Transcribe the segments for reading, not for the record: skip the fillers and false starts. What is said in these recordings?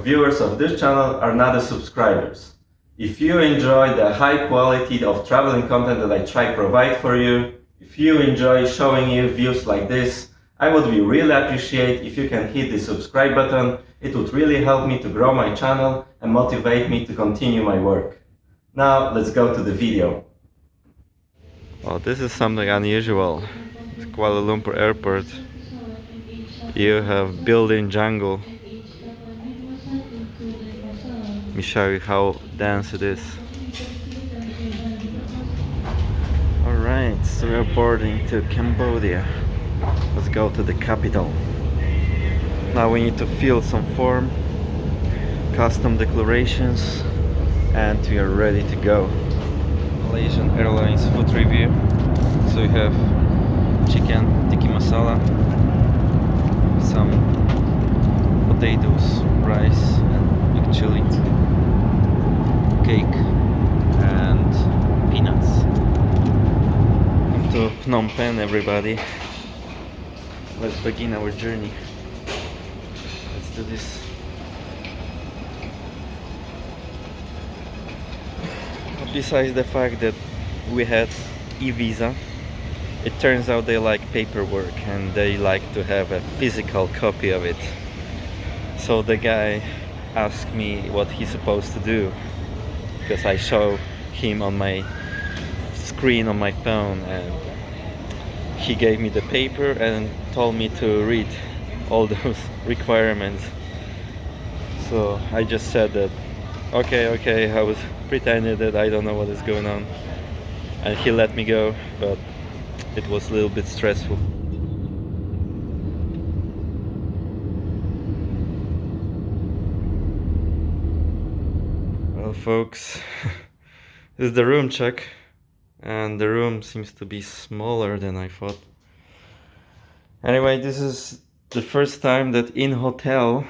of viewers of this channel are not the subscribers. If you enjoy the high quality of traveling content that I try to provide for you, if you enjoy showing you views like this, I would really appreciate if you can hit the subscribe button. It would really help me to grow my channel and motivate me to continue my work. Now let's go to the video. Oh, this is something unusual. It's Kuala Lumpur Airport. You have built-in jungle. Let me show you how dense it is. Alright, so we're boarding to Cambodia. Let's go to the capital. Now we need to fill some form, custom declarations, and we are ready to go. Malaysian Airlines food review. So we have chicken tikka masala, some potatoes, rice, and big chili, cake, and peanuts. Welcome to Phnom Penh, everybody. Let's begin our journey. Let's do this. Besides the fact that we had e-visa, it turns out they like paperwork and they like to have a physical copy of it. So the guy asked me what he's supposed to do, because I show him on my screen on my phone, and he gave me the paper and told me to read all those requirements. So I just said that okay, I was pretending that I don't know what is going on, and he let me go, but it was a little bit stressful. Well, folks, this is the room check, and the room seems to be smaller than I thought. Anyway, this is the first time that in hotel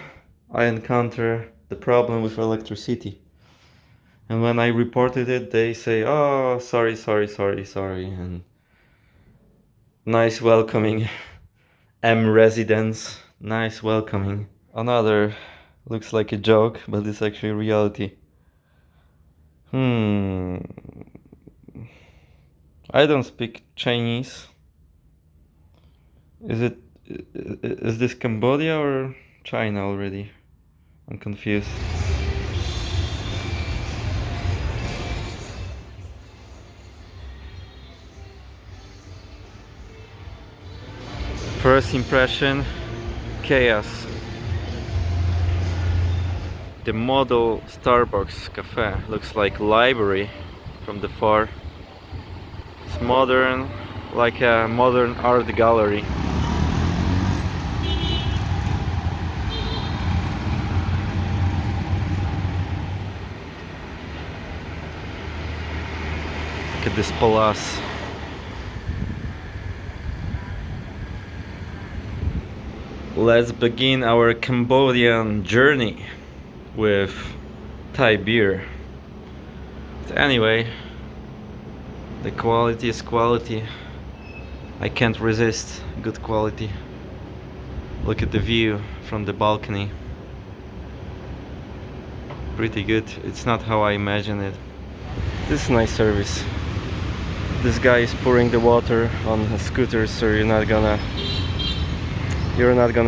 I encounter the problem with electricity. And when I reported it, they say, oh, sorry, and nice welcoming. M residence, nice welcoming. Another looks like a joke, but it's actually reality. I don't speak Chinese. Is this Cambodia or China already? I'm confused. First impression, chaos. The model Starbucks cafe looks like library from the far. It's modern, like a modern art gallery. Look at this palace. Let's begin our Cambodian journey with Thai beer. But anyway, the quality is quality. I can't resist good quality. Look at the view from the balcony. Pretty good. It's not how I imagine it. This is nice service. This guy is pouring the water on a scooter, so you're not gonna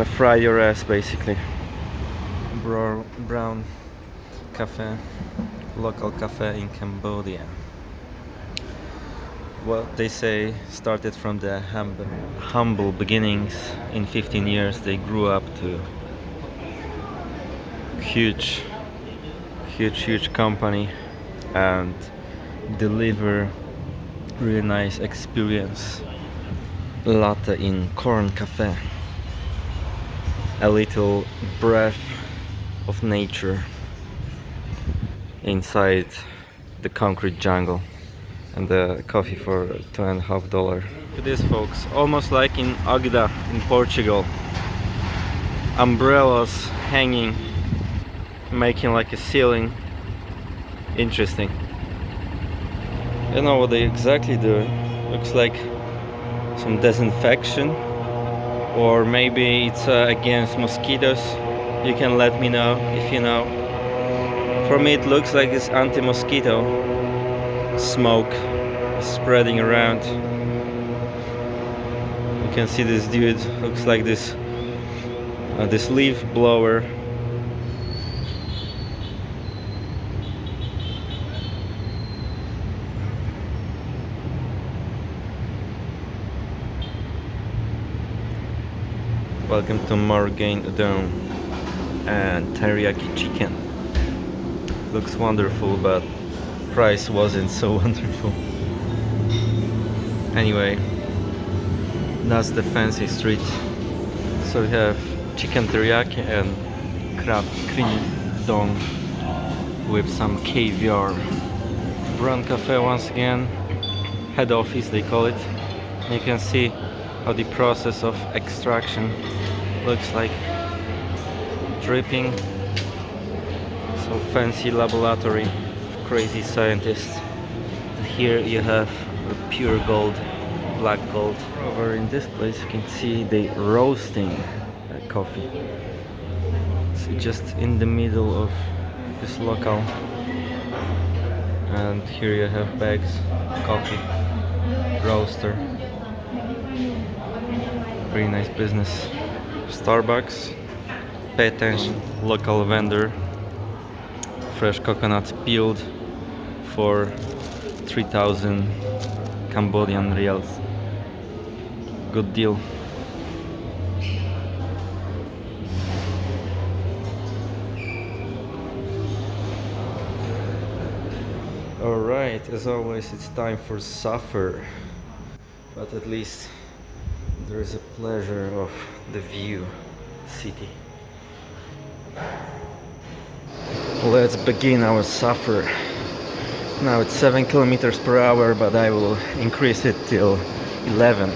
fry your ass, basically. Brown cafe, local cafe in Cambodia. Well, they say started from the humble beginnings. In 15 years they grew up to huge company and deliver really nice experience. Latte in corn cafe. A little breath of nature inside the concrete jungle, and the coffee for $2.50. Look at this, folks, almost like in Agda in Portugal. Umbrellas hanging, making like a ceiling. Interesting. I don't know what they exactly do. Looks like some disinfection, or maybe it's against mosquitoes. You can let me know if you know. For me it looks like this anti-mosquito smoke is spreading around. You can see this dude, looks like this leaf blower. Welcome to Morgain Udon and teriyaki chicken. Looks wonderful, but price wasn't so wonderful. Anyway, that's the fancy street. So we have chicken teriyaki and crab cream udon with some caviar. Run Café once again, head office they call it. You can see how the process of extraction looks like. Dripping. So fancy laboratory, crazy scientists. And here you have the pure gold, black gold. Over in this place you can see they roasting coffee. So just in the middle of this locale. And here you have bags, coffee, roaster. Very nice business. Starbucks. Pay attention, local vendor. Fresh coconut peeled for 3,000 Cambodian reals. Good deal. Alright, as always it's time for supper. But at least there is a pleasure of the view city. Let's begin our supper. Now it's 7 kilometers per hour, but I will increase it till 11.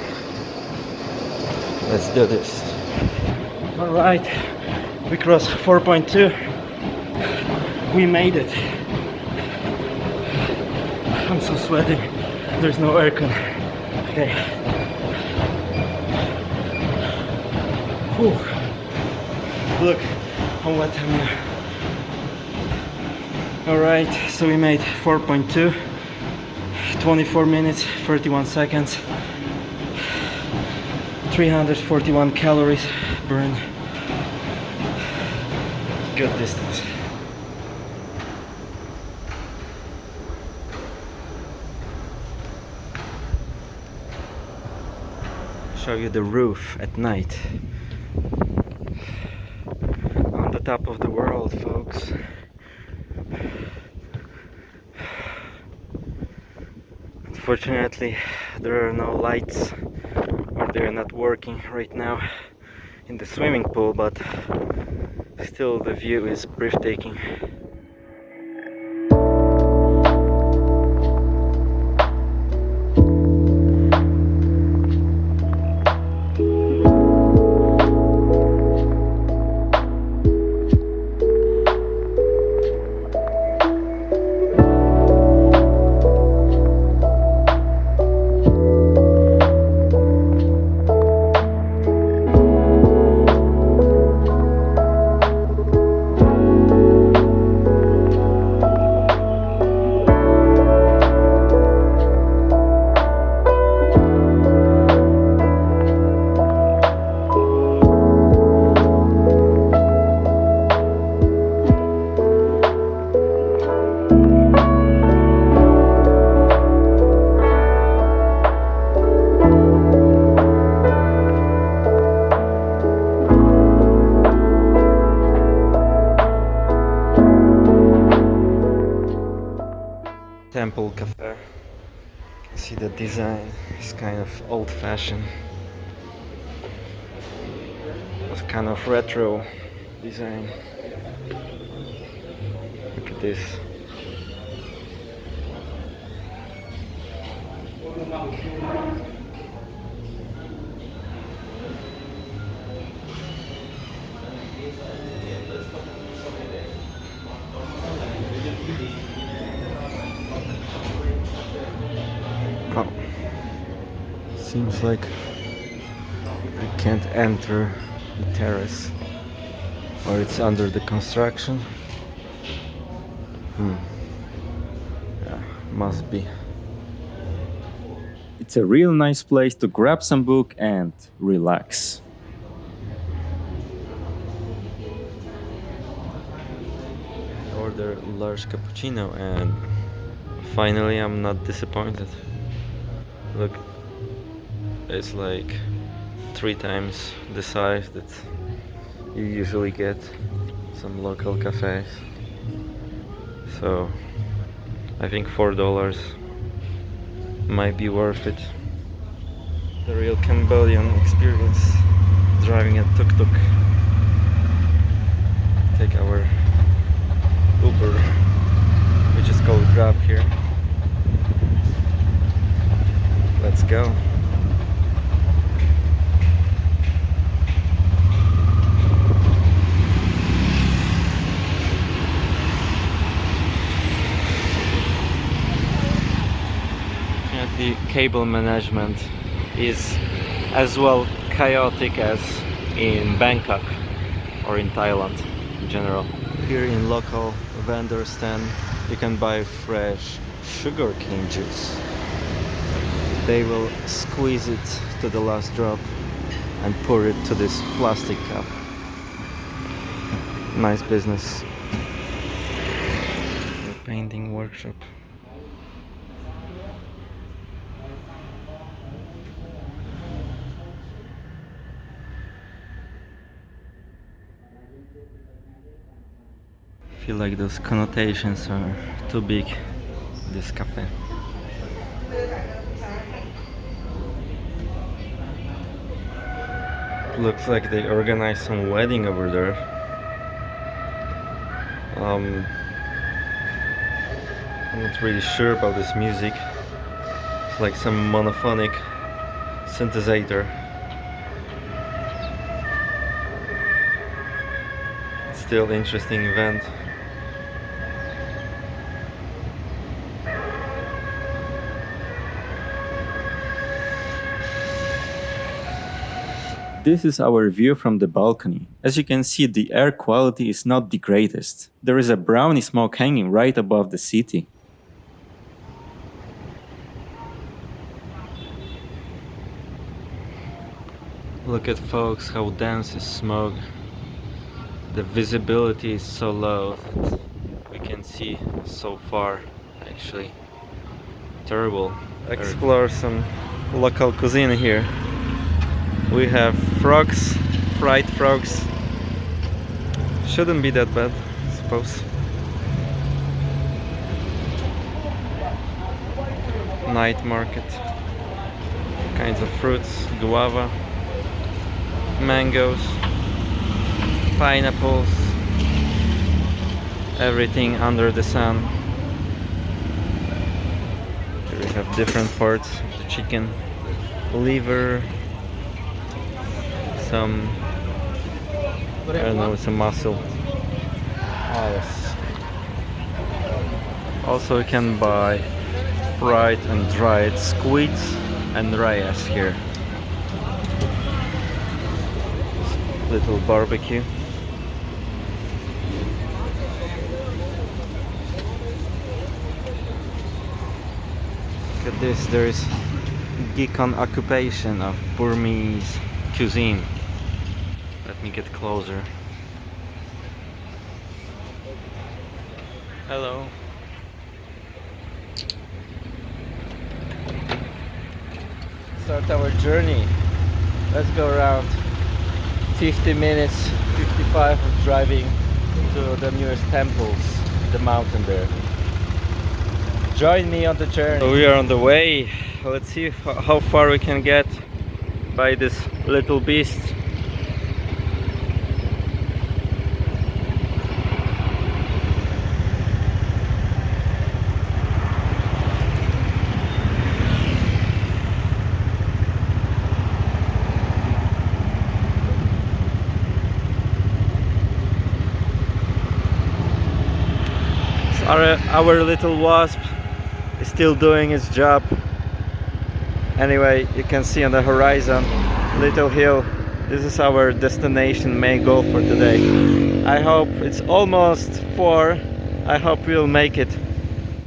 Let's do this. Alright, we crossed 4.2. We made it. I'm so sweating. There's no aircon. Okay. Whew. Look how wet I'm now. Alright, so we made 4.2, 24 minutes, 31 seconds, 341 calories burned. Good distance. Show you the roof at night. On the top of the world, folks. Unfortunately, there are no lights, or they're not working right now in the swimming pool, but still the view is breathtaking. Temple Café. You can see the design is kind of old-fashioned. It's kind of retro design. Look at this. Oh, seems like I can't enter the terrace. or it's under the construction. Yeah, must be. It's a real nice place to grab some book and relax. Order large cappuccino and finally I'm not disappointed. Look, it's like 3 times the size that you usually get some local cafes. So I think $4 might be worth it. The real Cambodian experience, driving a tuk-tuk. Take our Uber, which is called Grab here. Let's go. The cable management is as well chaotic as in Bangkok or in Thailand in general. Here in local vendor stand you can buy fresh sugarcane juice. They will squeeze it to the last drop and pour it to this plastic cup. Nice business. The painting workshop. I feel like those connotations are too big in this cafe. Looks like they organized some wedding over there. I'm not really sure about this music. It's like some monophonic synthesizer. It's still interesting event. This is our view from the balcony. As you can see, the air quality is not the greatest. There is a browny smoke hanging right above the city. Look at folks, how dense is smoke. The visibility is so low that we can see so far actually. Terrible. Explore some local cuisine here. We have frogs, fried frogs. Shouldn't be that bad, I suppose. Night market. Kinds of fruits, guava, mangoes, pineapples, everything under the sun. Here we have different parts of the chicken, liver, some, I don't know, some muscle. Oh, yes. Also you can buy fried and dried squids and rayas here. Little barbecue. Look at this, there is Gikon occupation of Burmese cuisine. Let me get closer. Hello. Start our journey. Let's go around 50 minutes, 55 of driving to the nearest temples, the mountain there. Join me on the journey. So we are on the way. Let's see how far we can get by this little beast. Our little wasp is still doing its job. Anyway, you can see on the horizon, little hill. This is our destination, main goal for today. I hope it's almost 4. I hope we'll make it.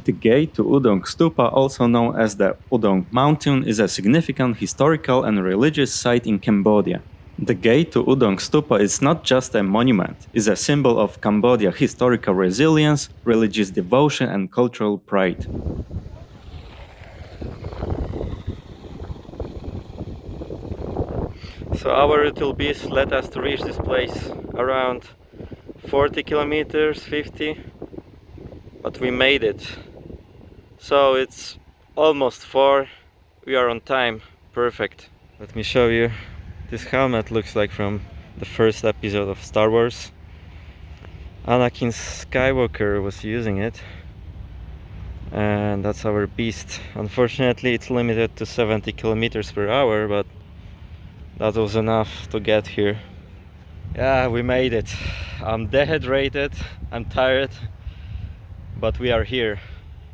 The gate to Oudong Stupa, also known as the Oudong Mountain, is a significant historical and religious site in Cambodia. The gate to Oudong Stupa is not just a monument, it's a symbol of Cambodia's historical resilience, religious devotion and cultural pride. So our little beast led us to reach this place around 40 kilometers, 50, but we made it. So it's almost 4, we are on time, perfect. Let me show you. This helmet looks like from the first episode of Star Wars. Anakin Skywalker was using it. And that's our beast. Unfortunately it's limited to 70 kilometers per hour, but that was enough to get here. Yeah, we made it. I'm dehydrated, I'm tired, but we are here.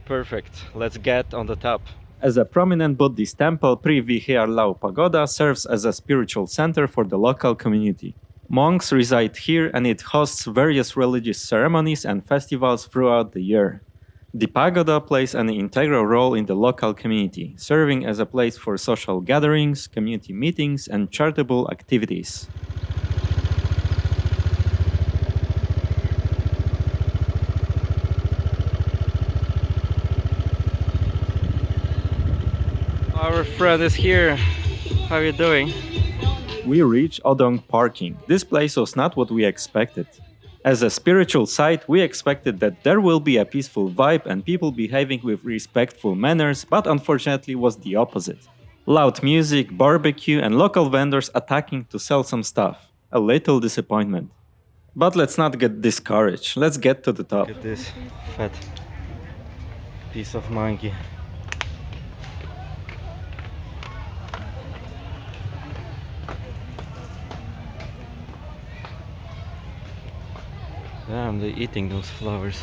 Perfect, let's get on the top. As a prominent Buddhist temple, Vihear Pagoda serves as a spiritual center for the local community. Monks reside here and it hosts various religious ceremonies and festivals throughout the year. The pagoda plays an integral role in the local community, serving as a place for social gatherings, community meetings, and charitable activities. Our friend is here. How are you doing? We reach Oudong Parking. This place was not what we expected. As a spiritual site, we expected that there will be a peaceful vibe and people behaving with respectful manners, but unfortunately was the opposite. Loud music, barbecue, and local vendors attacking to sell some stuff. A little disappointment. But let's not get discouraged. Let's get to the top. Look at this fat piece of monkey. Damn, they're eating those flowers.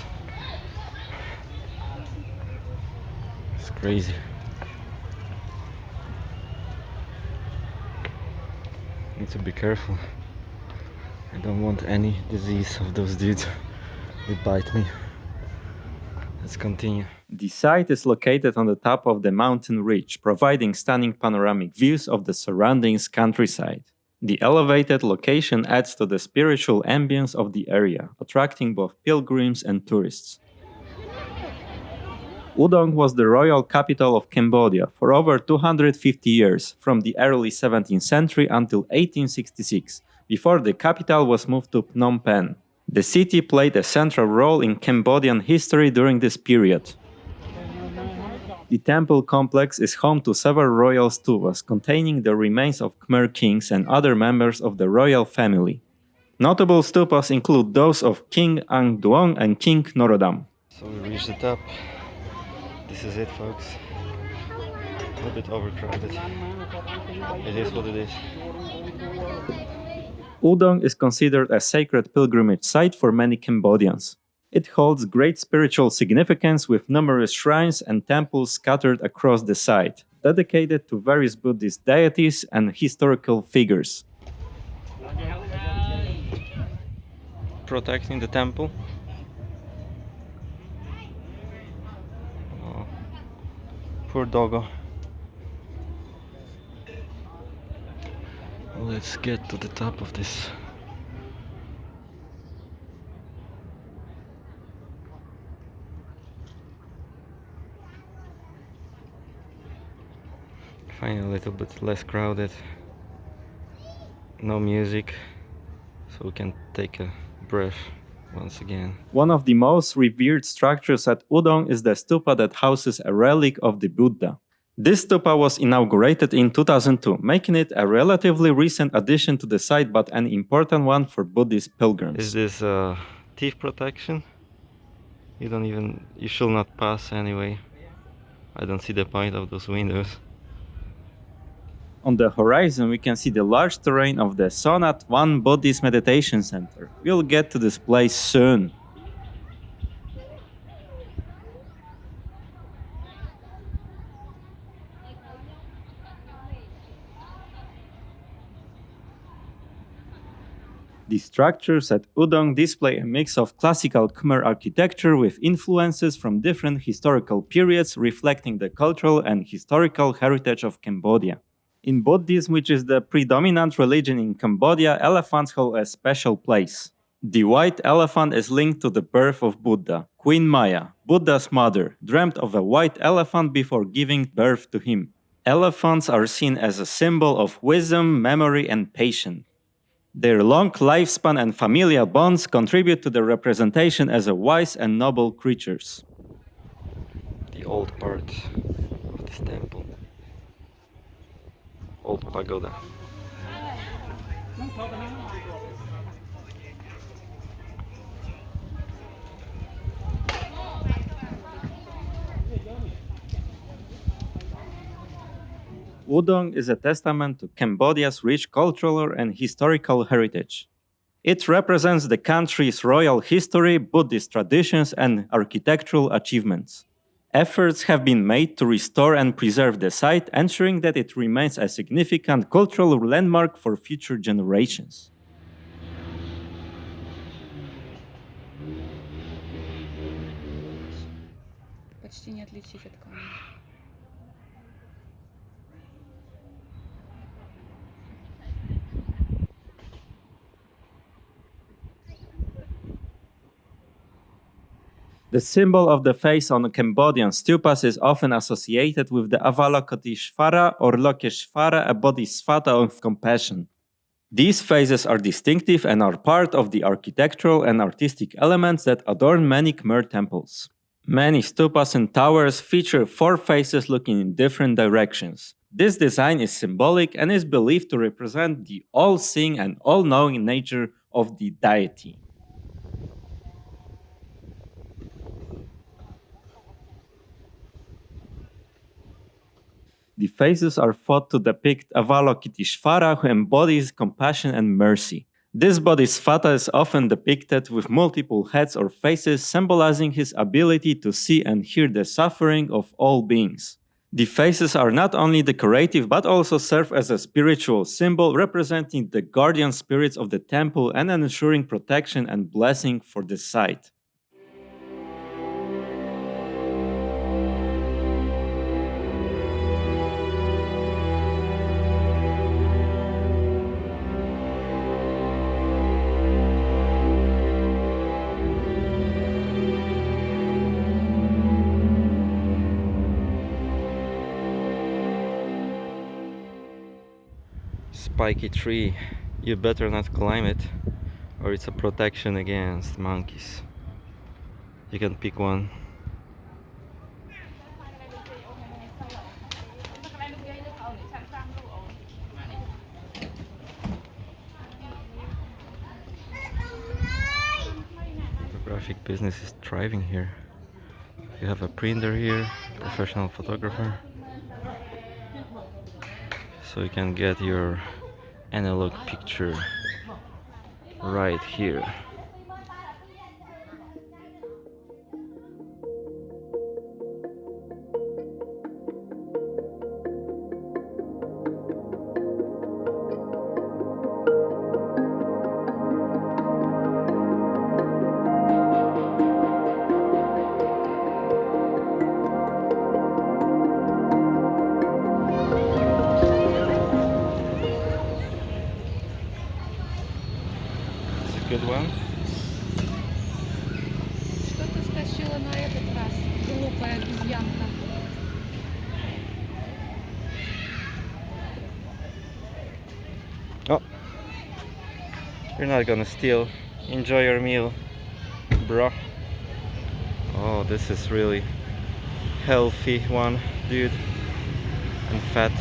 It's crazy. Need to be careful. I don't want any disease of those dudes. They bite me. Let's continue. The site is located on the top of the mountain ridge, providing stunning panoramic views of the surrounding countryside. The elevated location adds to the spiritual ambience of the area, attracting both pilgrims and tourists. Oudong was the royal capital of Cambodia for over 250 years, from the early 17th century until 1866, before the capital was moved to Phnom Penh. The city played a central role in Cambodian history during this period. The temple complex is home to several royal stupas containing the remains of Khmer kings and other members of the royal family. Notable stupas include those of King Ang Duong and King Norodom. So we reached the top. This is it, folks. A bit overcrowded. It is what it is. Oudong is considered a sacred pilgrimage site for many Cambodians. It holds great spiritual significance with numerous shrines and temples scattered across the site, dedicated to various Buddhist deities and historical figures. Protecting the temple. Oh, poor doggo. Let's get to the top of this. Find a little bit less crowded. No music, so we can take a breath once again. One of the most revered structures at Oudong is the stupa that houses a relic of the Buddha. This stupa was inaugurated in 2002, making it a relatively recent addition to the site but an important one for Buddhist pilgrims. Is this thief protection? You should not pass anyway. I don't see the point of those windows. On the horizon, we can see the large terrain of the Sontte Buddhist Meditation Center. We'll get to this place soon. The structures at Oudong display a mix of classical Khmer architecture with influences from different historical periods reflecting the cultural and historical heritage of Cambodia. In Buddhism, which is the predominant religion in Cambodia, elephants hold a special place. The white elephant is linked to the birth of Buddha. Queen Maya, Buddha's mother, dreamt of a white elephant before giving birth to him. Elephants are seen as a symbol of wisdom, memory, and patience. Their long lifespan and familial bonds contribute to their representation as a wise and noble creatures. The old part of this temple. Old pagoda. Oudong is a testament to Cambodia's rich cultural and historical heritage. It represents the country's royal history, Buddhist traditions, and architectural achievements. Efforts have been made to restore and preserve the site, ensuring that it remains a significant cultural landmark for future generations. Почти не отличить от камня. The symbol of the face on Cambodian stupas is often associated with the Avalokiteshvara or Lokeshvara, a bodhisattva of compassion. These faces are distinctive and are part of the architectural and artistic elements that adorn many Khmer temples. Many stupas and towers feature four faces looking in different directions. This design is symbolic and is believed to represent the all-seeing and all-knowing nature of the deity. The faces are thought to depict Avalokiteshvara, who embodies compassion and mercy. This bodhisattva is often depicted with multiple heads or faces, symbolizing his ability to see and hear the suffering of all beings. The faces are not only decorative but also serve as a spiritual symbol representing the guardian spirits of the temple and ensuring protection and blessing for the site. Spiky tree, you better not climb it, or it's a protection against monkeys. You can pick one. Photographic business is thriving here. You have a printer here, professional photographer, so you can get your analog picture right here. Good one. Что ты стащила на этот раз, глупая обезьянка? Oh, you're not gonna steal. Enjoy your meal, bro. Oh, this is really healthy one, dude, and fat.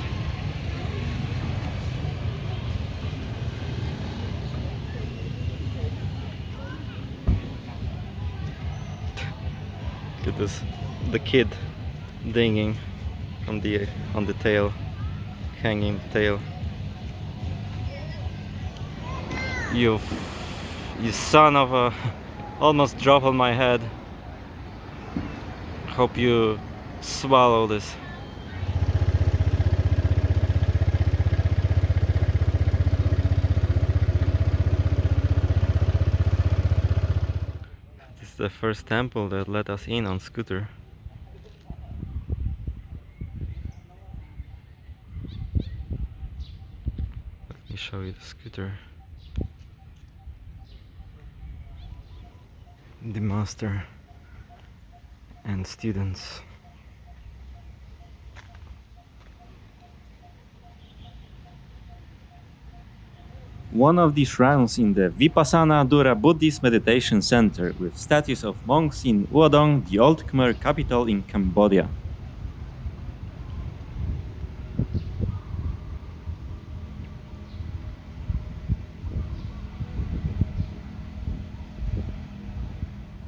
Look at this, the kid dinging on the tail, hanging tail. You son of a, almost drop on my head. Hope you swallow this. the first temple that let us in on scooter. Let me show you the scooter. The master and students. One of the shrines in the Vipasana Buddhist Meditation Center with statues of monks in Oudong, the old Khmer capital in Cambodia.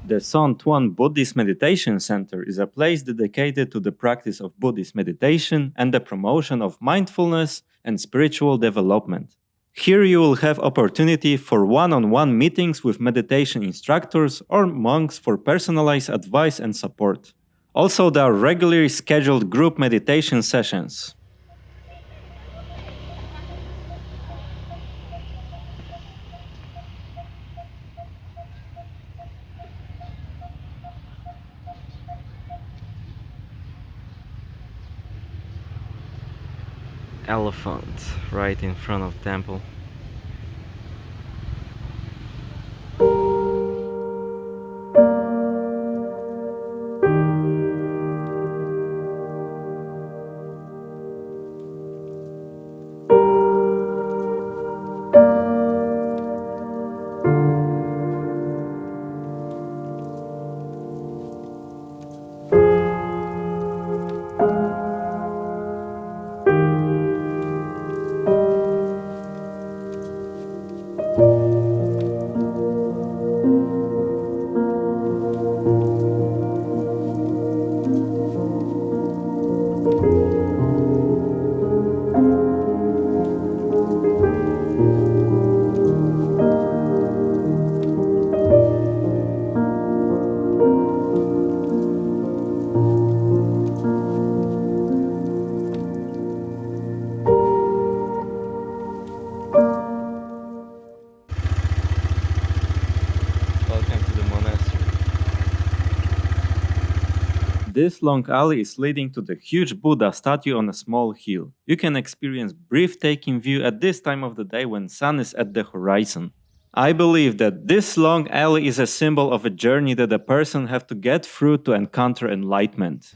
The Sontte Buddhist Meditation Center is a place dedicated to the practice of Buddhist meditation and the promotion of mindfulness and spiritual development. Here you will have opportunity for one-on-one meetings with meditation instructors or monks for personalized advice and support. Also, there are regularly scheduled group meditation sessions. Elephant right in front of temple. This long alley is leading to the huge Buddha statue on a small hill. You can experience breathtaking view at this time of the day when sun is at the horizon. I believe that this long alley is a symbol of a journey that a person have to get through to encounter enlightenment.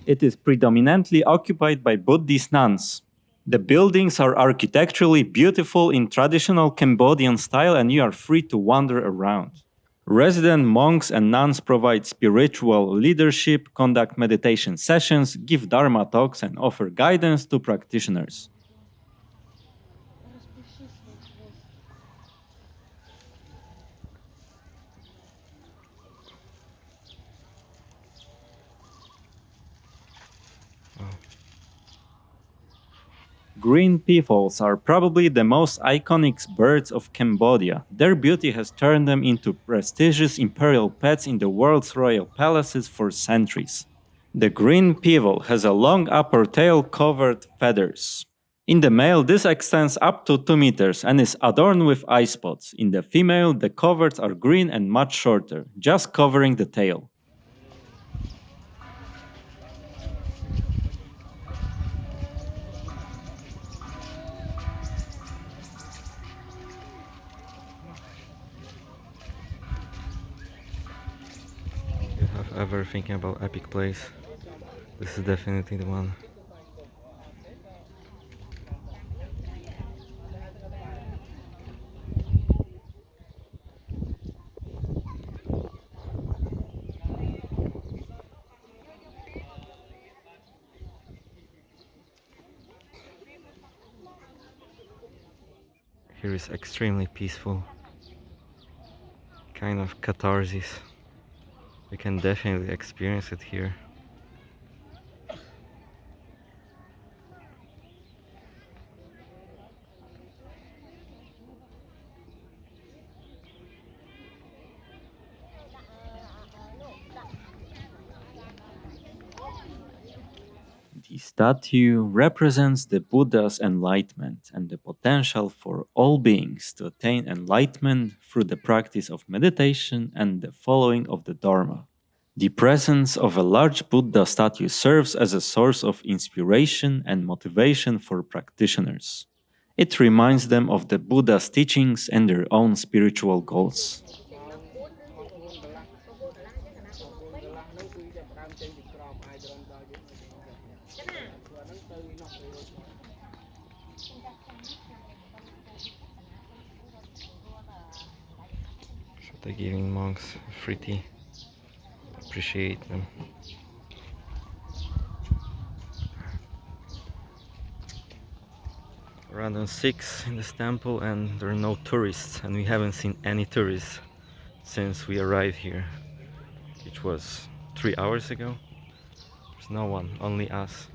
It is predominantly occupied by Buddhist nuns. The buildings are architecturally beautiful in traditional Cambodian style and you are free to wander around. Resident monks and nuns provide spiritual leadership, conduct meditation sessions, give dharma talks and offer guidance to practitioners. Green peafowls are probably the most iconic birds of Cambodia. Their beauty has turned them into prestigious imperial pets in the world's royal palaces for centuries. The green peafowl has a long upper tail covered feathers. In the male, this extends up to 2 meters and is adorned with eye spots. In the female, the coverts are green and much shorter, just covering the tail. Ever thinking about epic place, this is definitely the one. Here is extremely peaceful, kind of catharsis. We can definitely experience it here. statue represents the Buddha's enlightenment and the potential for all beings to attain enlightenment through the practice of meditation and the following of the Dharma. The presence of a large Buddha statue serves as a source of inspiration and motivation for practitioners. It reminds them of the Buddha's teachings and their own spiritual goals. So they're giving monks free tea. Appreciate them. Around 6 in this temple, and there are no tourists, and we haven't seen any tourists since we arrived here, which was 3 hours ago. There's no one, only us.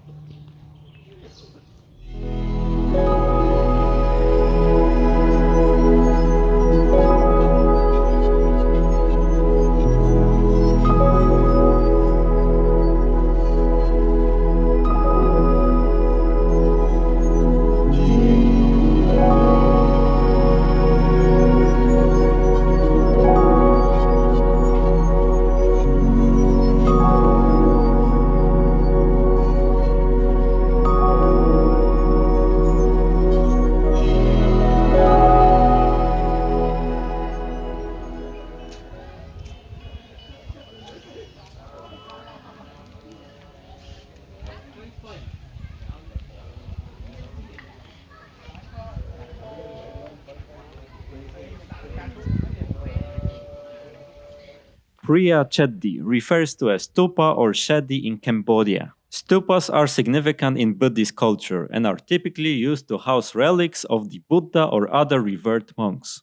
Preah Chetdey refers to a stupa or shetty in Cambodia. Stupas are significant in Buddhist culture and are typically used to house relics of the Buddha or other revered monks.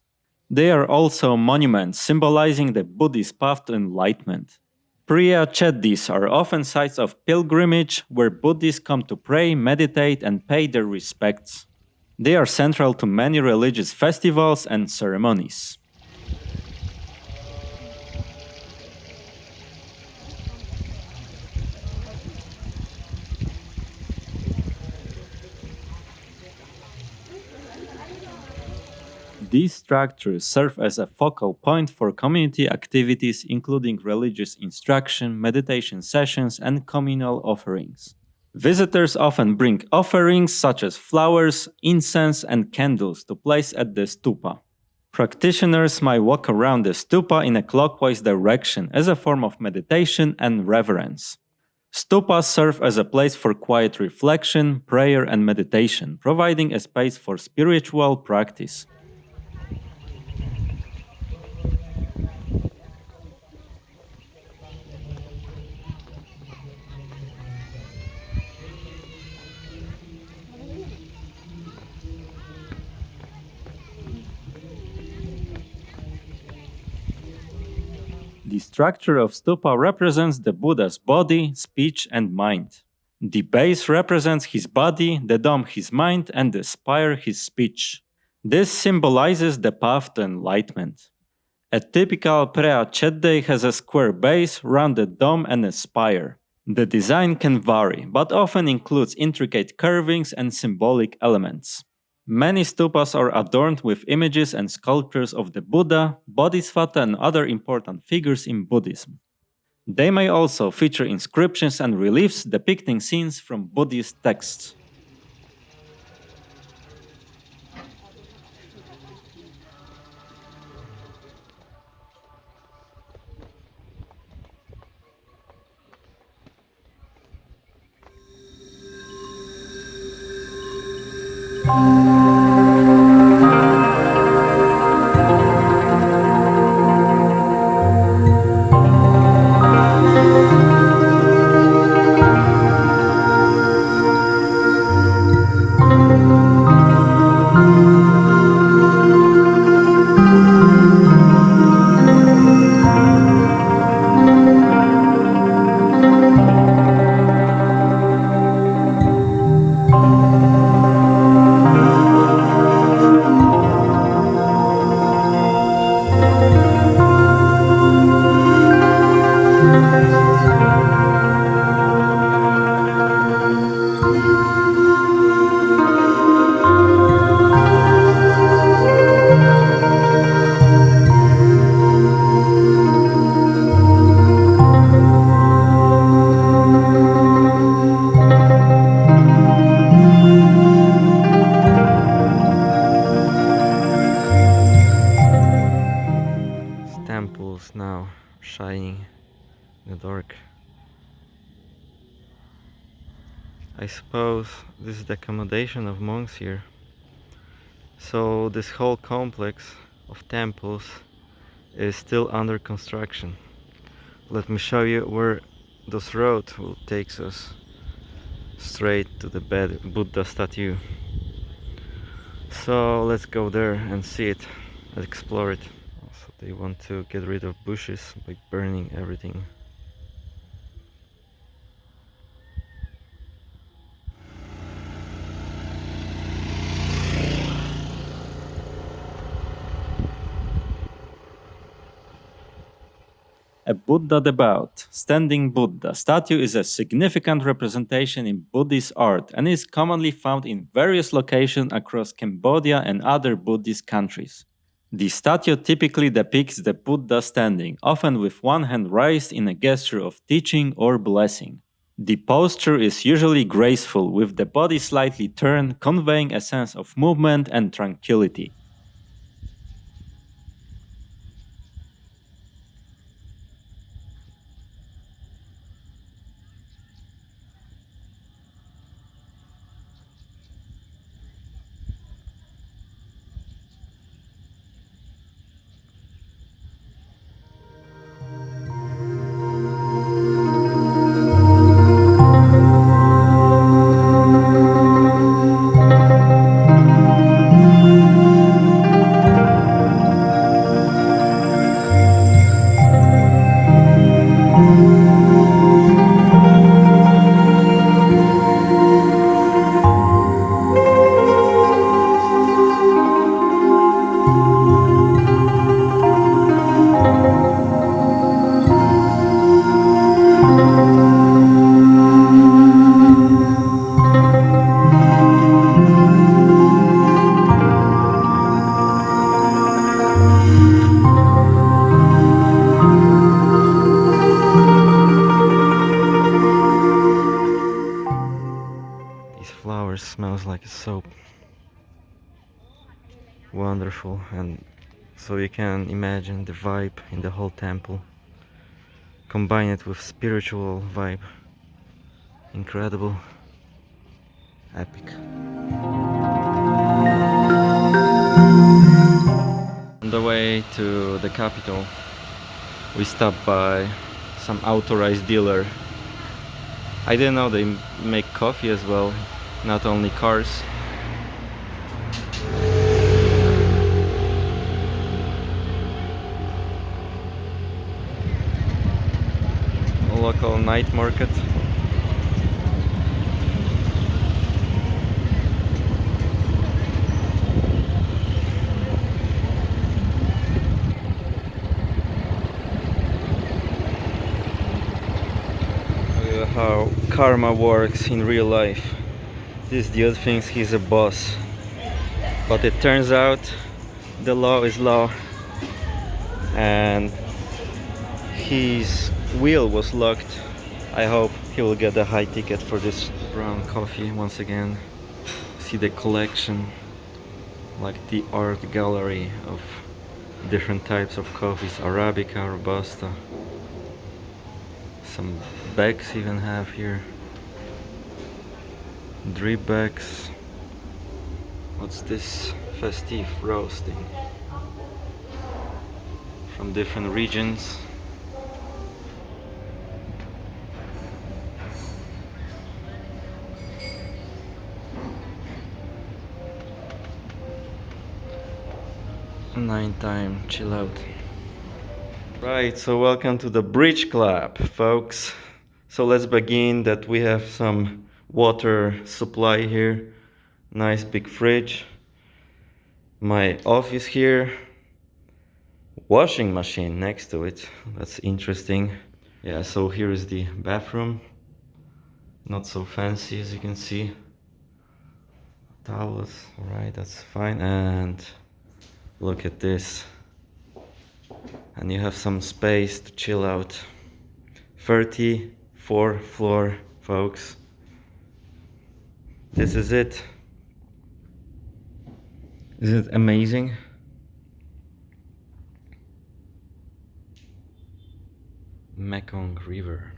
They are also monuments symbolizing the Buddhist path to enlightenment. Preah Chetdeys are often sites of pilgrimage where Buddhists come to pray, meditate, and pay their respects. They are central to many religious festivals and ceremonies. These structures serve as a focal point for community activities including religious instruction, meditation sessions, and communal offerings. Visitors often bring offerings such as flowers, incense, and candles to place at the stupa. Practitioners might walk around the stupa in a clockwise direction as a form of meditation and reverence. Stupas serve as a place for quiet reflection, prayer, and meditation, providing a space for spiritual practice. The structure of stupa represents the Buddha's body, speech, and mind. The base represents his body, the dome his mind, and the spire his speech. This symbolizes the path to enlightenment. A typical Preah Chetdey has a square base, rounded dome, and a spire. The design can vary, but often includes intricate carvings and symbolic elements. Many stupas are adorned with images and sculptures of the Buddha, Bodhisattva, and other important figures in Buddhism. They may also feature inscriptions and reliefs depicting scenes from Buddhist texts. shining in the dark. I suppose this is the accommodation of monks here. So this whole complex of temples is still under construction. Let me show you where this road takes us straight to the Buddha statue. So let's go there and see it and explore it. Also, they want to get rid of bushes by burning everything. A Buddha Debout, standing Buddha statue is a significant representation in Buddhist art and is commonly found in various locations across Cambodia and other Buddhist countries. The statue typically depicts the Buddha standing, often with one hand raised in a gesture of teaching or blessing. The posture is usually graceful, with the body slightly turned, conveying a sense of movement and tranquility. Smells like a soap. Wonderful. And so you can imagine the vibe in the whole temple. Combine it with spiritual vibe. Incredible. Epic. On the way to the capital, we stopped by some authorized dealer. I didn't know they make coffee as well, not only cars. A local night market. How karma works in real life. This dude thinks he's a boss, but it turns out the law is law, and his wheel was locked. I hope he will get a high ticket for this brown coffee. Once again, see the collection, like the art gallery of different types of coffees, Arabica, Robusta. Some bags even have here. Drip bags. What's this? Festive roasting. From different regions. Nighttime chill out. Right, so welcome to the Bridge Club, folks. So let's begin that we have some water supply here. Nice big fridge. My office here. Washing machine next to it. That's interesting. Yeah, so here is the bathroom. Not so fancy as you can see. Towels, alright, that's fine. And look at this. And you have some space to chill out. 34th floor, folks. This is it. Isn't it amazing? Mekong River.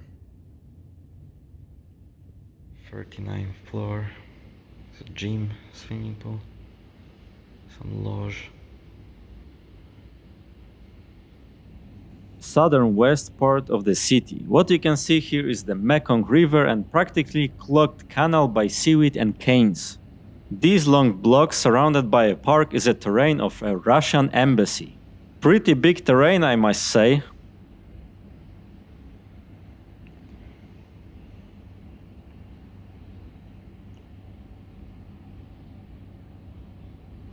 39th floor. It's a gym, swimming pool, some lodge. Southern west part of the city. What you can see here is the Mekong River and practically clogged canal by seaweed and canes. These long blocks surrounded by a park is a terrain of a Russian embassy. Pretty big terrain, I must say.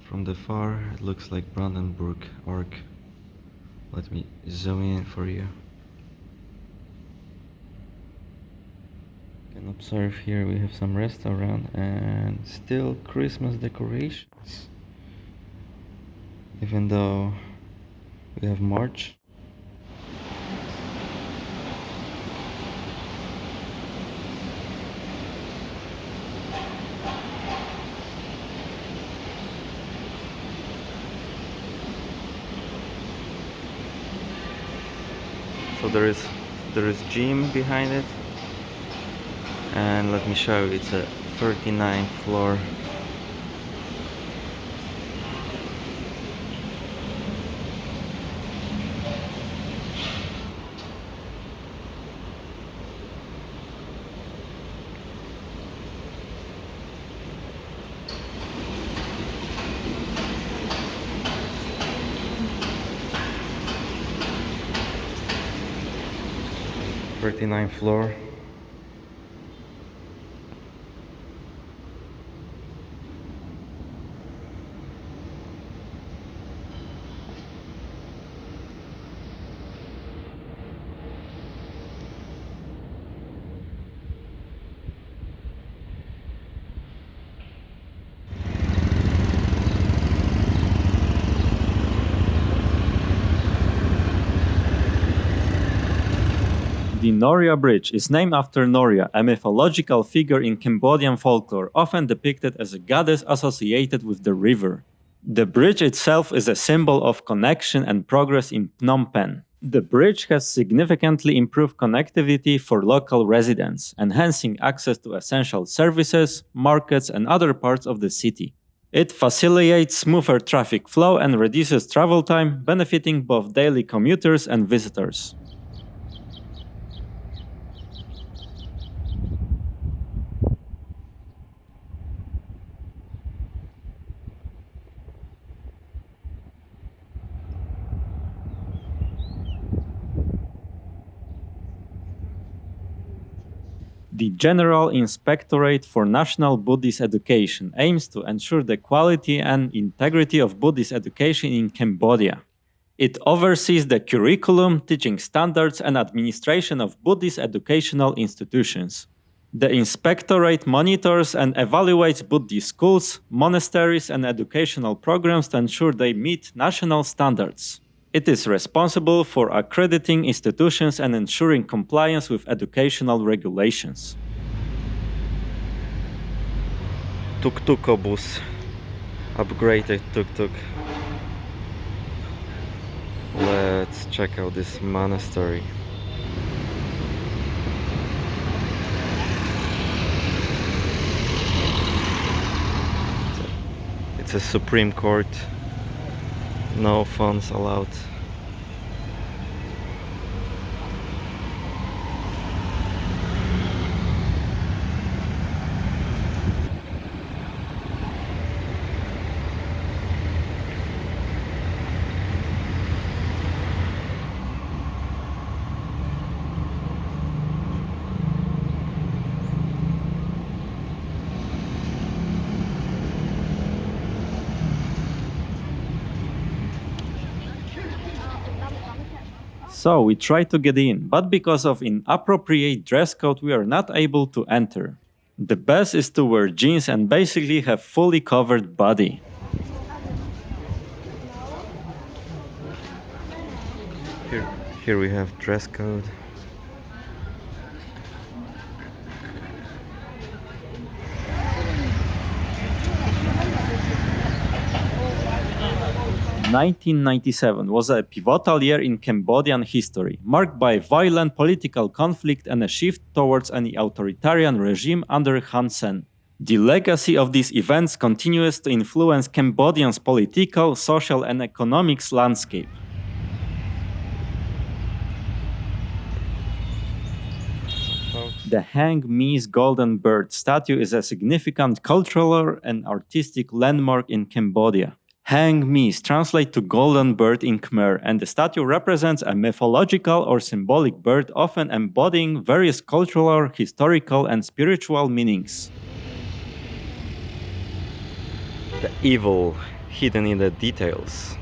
From the far, it looks like Brandenburg Arc. Let me zoom in for you. You can observe here we have some restaurant and still Christmas decorations. Even though we have March. So there is gym behind it, and let me show you, it's a 39th floor. Thirty-ninth floor. The Norea Bridge is named after Norea, a mythological figure in Cambodian folklore, often depicted as a goddess associated with the river. The bridge itself is a symbol of connection and progress in Phnom Penh. The bridge has significantly improved connectivity for local residents, enhancing access to essential services, markets, and other parts of the city. It facilitates smoother traffic flow and reduces travel time, benefiting both daily commuters and visitors. The General Inspectorate for National Buddhist Education aims to ensure the quality and integrity of Buddhist education in Cambodia. It oversees the curriculum, teaching standards, and administration of Buddhist educational institutions. The Inspectorate monitors and evaluates Buddhist schools, monasteries, and educational programs to ensure they meet national standards. It is responsible for accrediting institutions and ensuring compliance with educational regulations. Tuk-tuk obus. Upgraded tuk-tuk. Let's check out this monastery. It's a Supreme Court. No phones allowed. So we tried to get in, but because of inappropriate dress code we are not able to enter. The best is to wear jeans and basically have fully covered body. Here we have dress code. 1997 was a pivotal year in Cambodian history, marked by violent political conflict and a shift towards an authoritarian regime under Hun Sen. The legacy of these events continues to influence Cambodia's political, social, and economic landscape. The Hang Me's golden bird statue is a significant cultural and artistic landmark in Cambodia. Hang Me's translate to golden bird in Khmer, and the statue represents a mythological or symbolic bird, often embodying various cultural, historical, and spiritual meanings. The evil hidden in the details.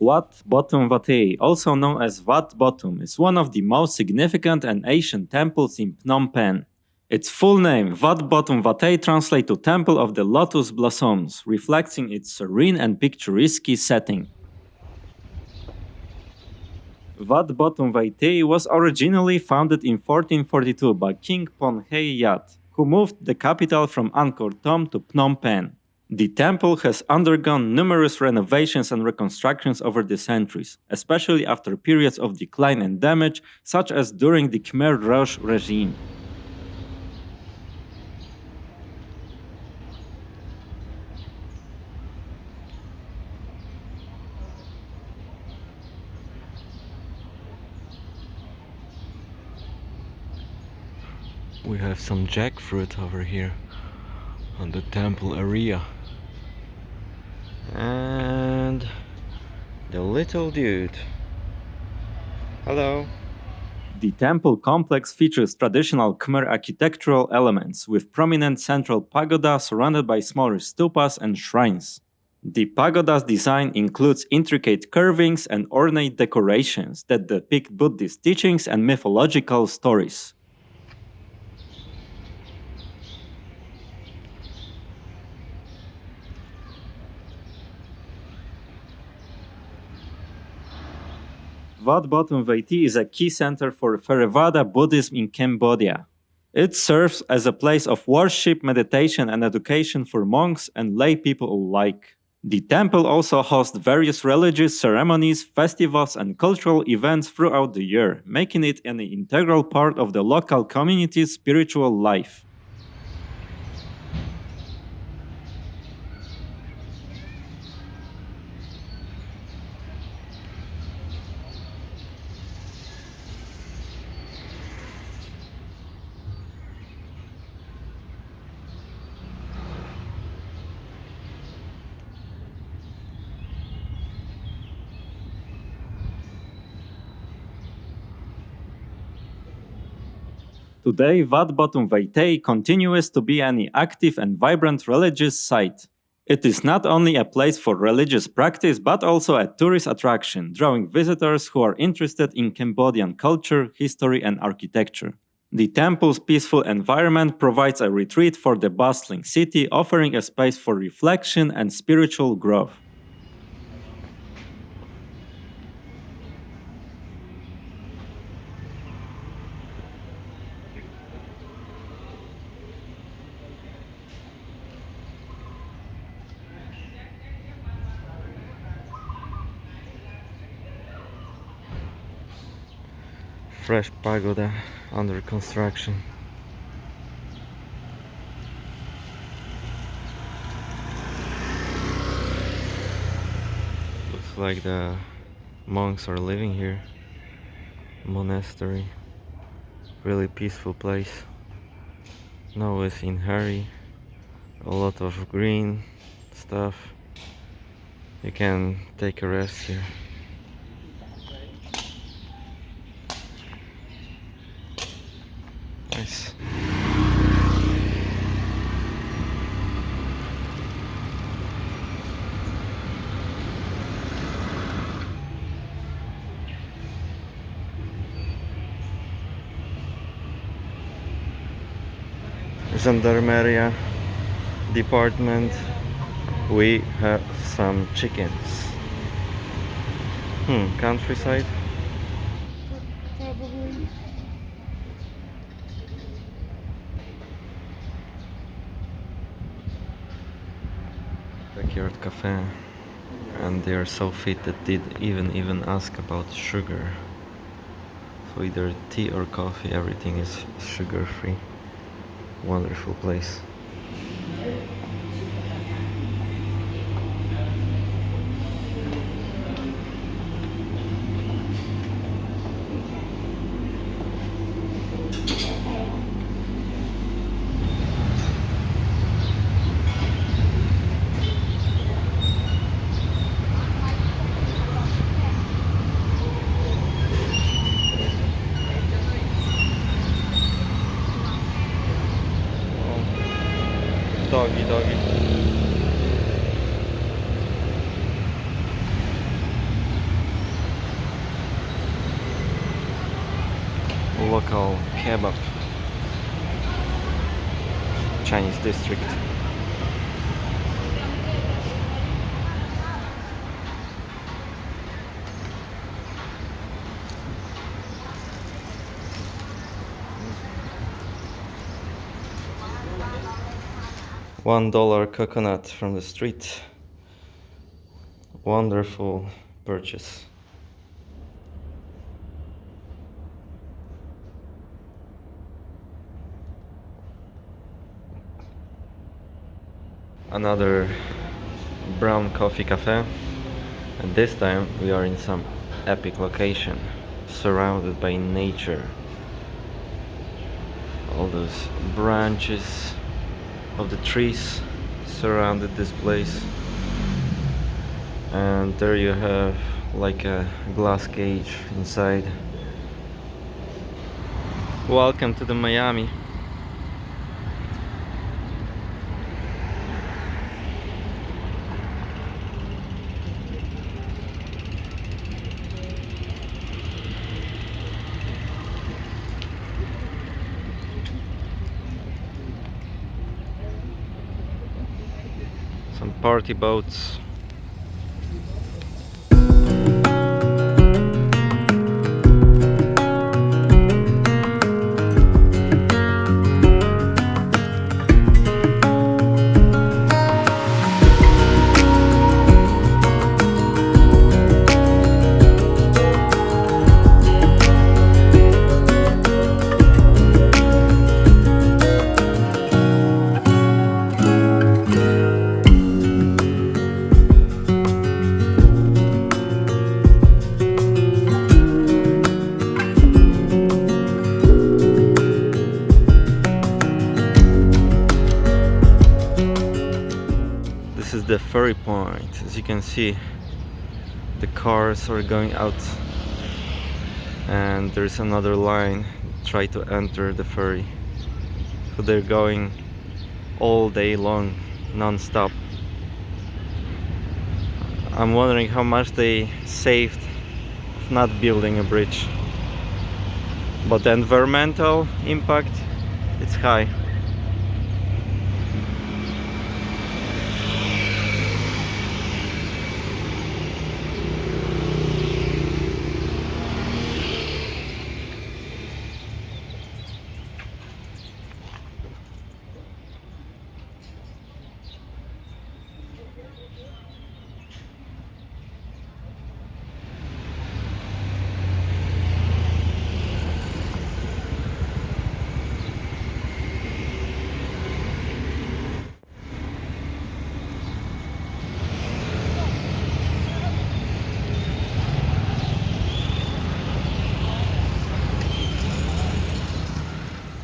Wat Botumvatey, also known as Wat Botum, is one of the most significant and ancient temples in Phnom Penh. Its full name, Wat Botumvatey, translates to Temple of the Lotus Blossoms, reflecting its serene and picturesque setting. Wat Botumvatey was originally founded in 1442 by King Phonhay Yat, who moved the capital from Angkor Thom to Phnom Penh. The temple has undergone numerous renovations and reconstructions over the centuries, especially after periods of decline and damage, such as during the Khmer Rouge regime. We have some jackfruit over here on the temple area. And the little dude. Hello. The temple complex features traditional Khmer architectural elements, with prominent central pagoda surrounded by smaller stupas and shrines. The pagoda's design includes intricate carvings and ornate decorations that depict Buddhist teachings and mythological stories. Wat Botumvatey is a key center for Theravada Buddhism in Cambodia. It serves as a place of worship, meditation, and education for monks and lay people alike. The temple also hosts various religious ceremonies, festivals, and cultural events throughout the year, making it an integral part of the local community's spiritual life. Today, Wat Botumvatey continues to be an active and vibrant religious site. It is not only a place for religious practice, but also a tourist attraction, drawing visitors who are interested in Cambodian culture, history, and architecture. The temple's peaceful environment provides a retreat for the bustling city, offering a space for reflection and spiritual growth. Fresh pagoda under construction. Looks like the monks are living here. Monastery. Really peaceful place. No one's in hurry. A lot of green stuff. You can take a rest here. Nice. Gendarmeria department we have some chickens. Countryside. Probably. Backyard cafe, and they are so fit that they didn't even ask about sugar. So either tea or coffee, everything is sugar free. Wonderful place. Doggy. Local kebab. Chinese district. $1 coconut from the street. Wonderful purchase. Another brown coffee cafe, and this time we are in some epic location, surrounded by nature. All those branches of the trees surrounded this place, and there you have like a glass cage inside. Welcome to the Miami. Some party boats. The ferry point. As you can see, the cars are going out, and there's another line try to enter the ferry, so they're going all day long, non-stop. I'm wondering how much they saved of not building a bridge, but the environmental impact, it's high.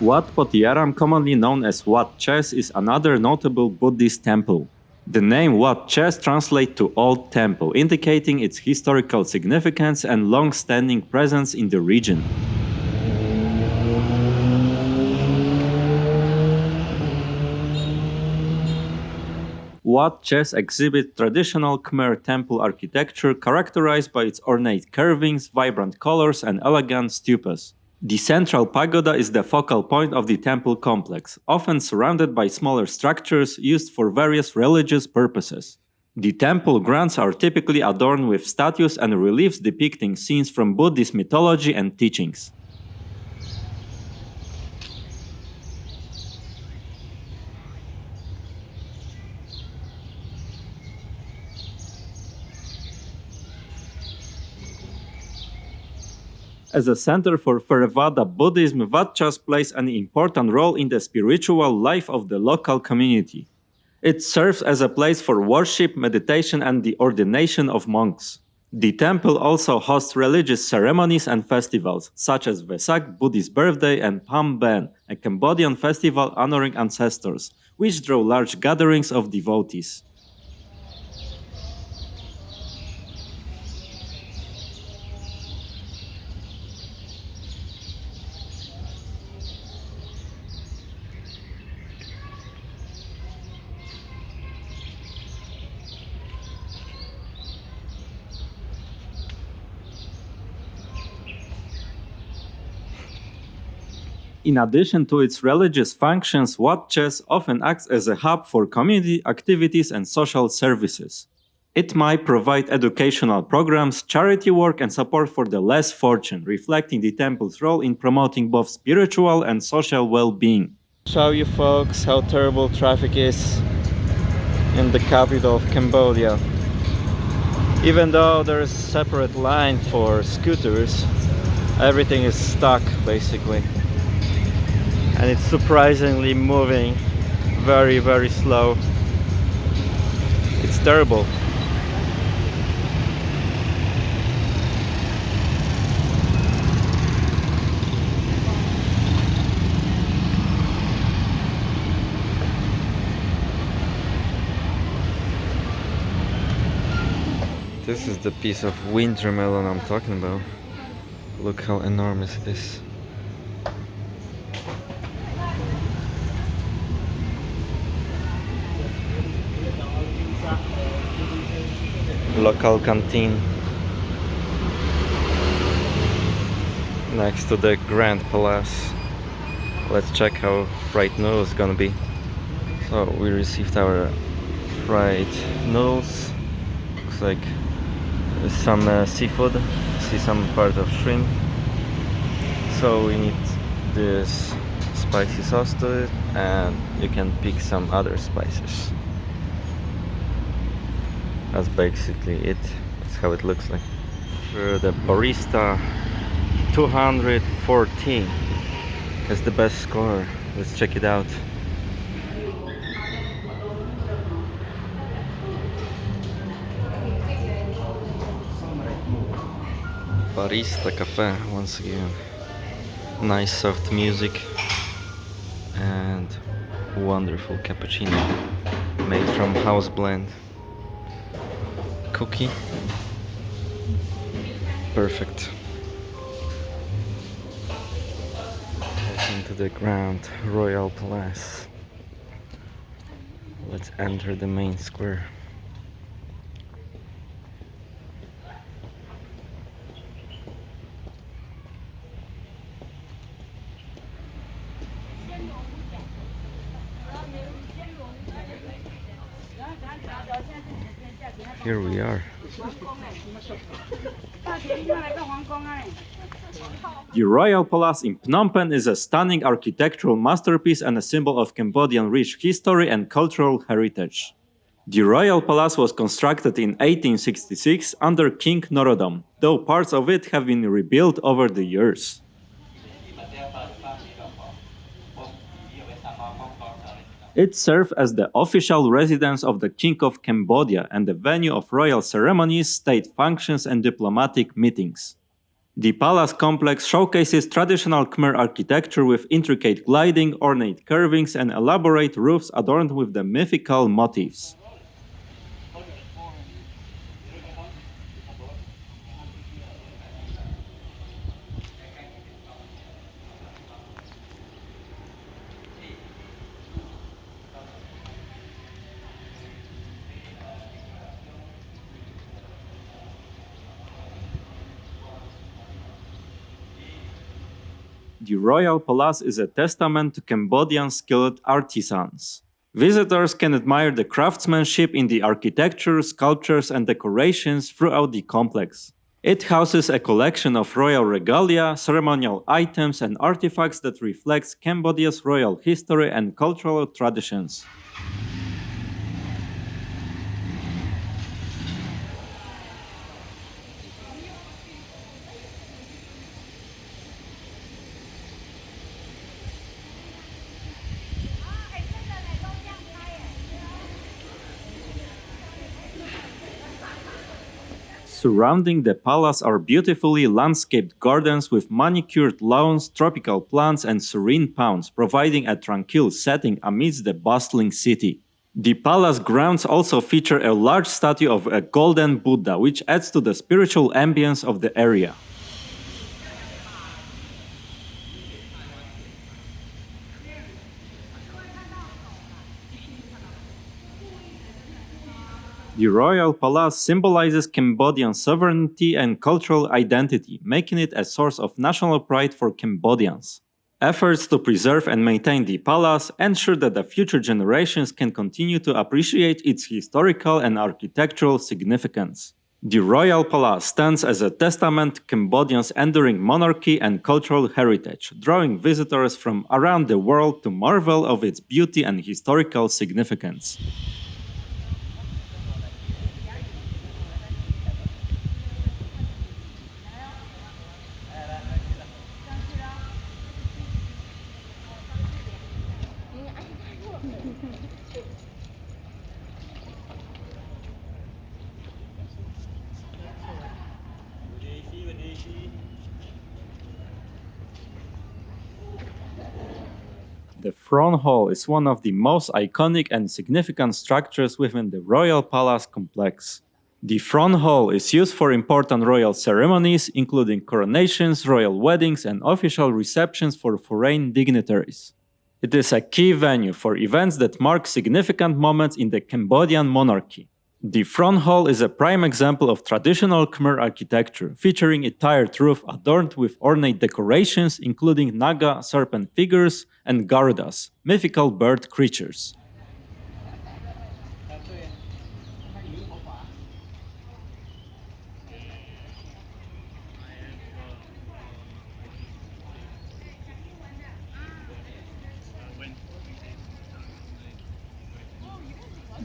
Wat Pothiyaram, commonly known as Wat Chas, is another notable Buddhist temple. The name Wat Chas translates to Old Temple, indicating its historical significance and long-standing presence in the region. Wat Chas exhibits traditional Khmer temple architecture characterized by its ornate carvings, vibrant colors, and elegant stupas. The central pagoda is the focal point of the temple complex, often surrounded by smaller structures used for various religious purposes. The temple grounds are typically adorned with statues and reliefs depicting scenes from Buddhist mythology and teachings. As a center for Theravada Buddhism, Wat Chas plays an important role in the spiritual life of the local community. It serves as a place for worship, meditation, and the ordination of monks. The temple also hosts religious ceremonies and festivals, such as Vesak Buddhist Birthday and Pham Ben, a Cambodian festival honoring ancestors, which draw large gatherings of devotees. In addition to its religious functions, Wat Chas often acts as a hub for community activities and social services. It might provide educational programs, charity work, and support for the less fortunate, reflecting the temple's role in promoting both spiritual and social well-being. Show you folks how terrible traffic is in the capital of Cambodia. Even though there's a separate line for scooters, everything is stuck basically. And it's surprisingly moving very, very slow. It's terrible. This is the piece of winter melon I'm talking about. Look how enormous it is. Local canteen next to the Grand Palace. Let's check how fried noodles is gonna be. So we received our fried noodles. Looks like some seafood. See some part of shrimp. So we need this spicy sauce to it, and you can pick some other spices. That's basically it. That's how it looks like. The barista 214 is the best score. Let's check it out. Barista Café once again. Nice soft music and wonderful cappuccino made from house blend. Cookie. Perfect. Into the Grand Royal Palace. Let's enter the main square. Here we are. The Royal Palace in Phnom Penh is a stunning architectural masterpiece and a symbol of Cambodian rich history and cultural heritage. The Royal Palace was constructed in 1866 under King Norodom, though parts of it have been rebuilt over the years. It served as the official residence of the King of Cambodia and the venue of royal ceremonies, state functions, and diplomatic meetings. The palace complex showcases traditional Khmer architecture with intricate gliding, ornate carvings, and elaborate roofs adorned with the mythical motifs. The Royal Palace is a testament to Cambodian skilled artisans. Visitors can admire the craftsmanship in the architecture, sculptures, and decorations throughout the complex. It houses a collection of royal regalia, ceremonial items, and artifacts that reflects Cambodia's royal history and cultural traditions. Surrounding the palace are beautifully landscaped gardens with manicured lawns, tropical plants, and serene ponds, providing a tranquil setting amidst the bustling city. The palace grounds also feature a large statue of a golden Buddha, which adds to the spiritual ambience of the area. The royal palace symbolizes Cambodian sovereignty and cultural identity, making it a source of national pride for Cambodians. Efforts to preserve and maintain the palace ensure that the future generations can continue to appreciate its historical and architectural significance. The royal palace stands as a testament to Cambodia's enduring monarchy and cultural heritage, drawing visitors from around the world to marvel of its beauty and historical significance. The throne hall is one of the most iconic and significant structures within the royal palace complex. The throne hall is used for important royal ceremonies, including coronations, royal weddings, and official receptions for foreign dignitaries. It is a key venue for events that mark significant moments in the Cambodian monarchy. The throne hall is a prime example of traditional Khmer architecture, featuring a tiered roof adorned with ornate decorations, including naga serpent figures and garudas, mythical bird creatures.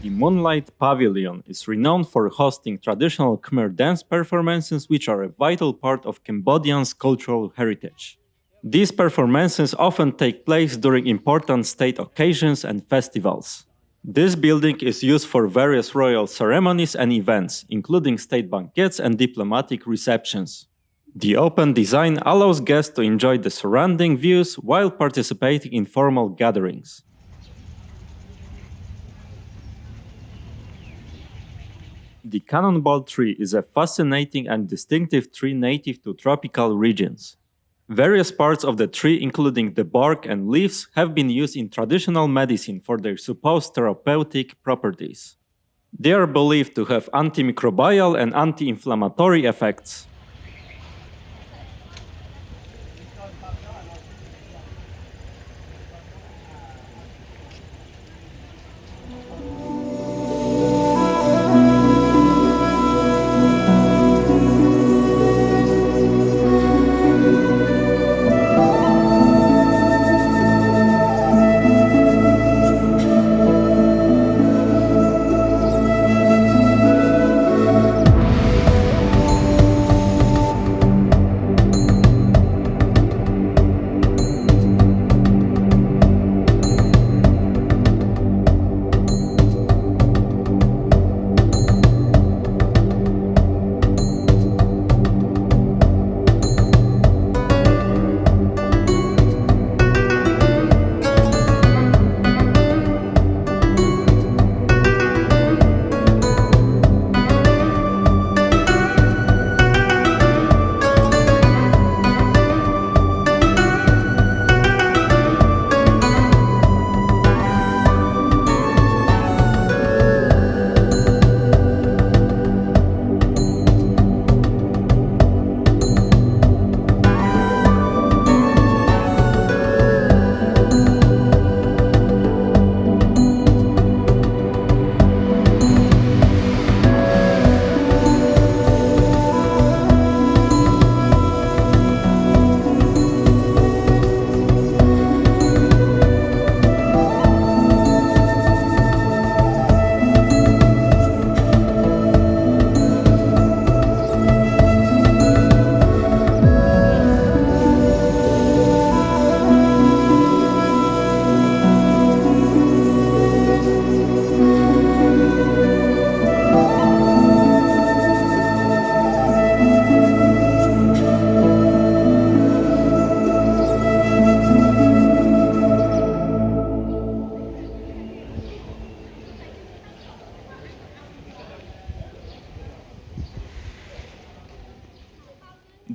The Moonlight Pavilion is renowned for hosting traditional Khmer dance performances, which are a vital part of Cambodia's cultural heritage. These performances often take place during important state occasions and festivals. This building is used for various royal ceremonies and events, including state banquets and diplomatic receptions. The open design allows guests to enjoy the surrounding views while participating in formal gatherings. The cannonball tree is a fascinating and distinctive tree native to tropical regions. Various parts of the tree, including the bark and leaves, have been used in traditional medicine for their supposed therapeutic properties. They are believed to have antimicrobial and anti-inflammatory effects.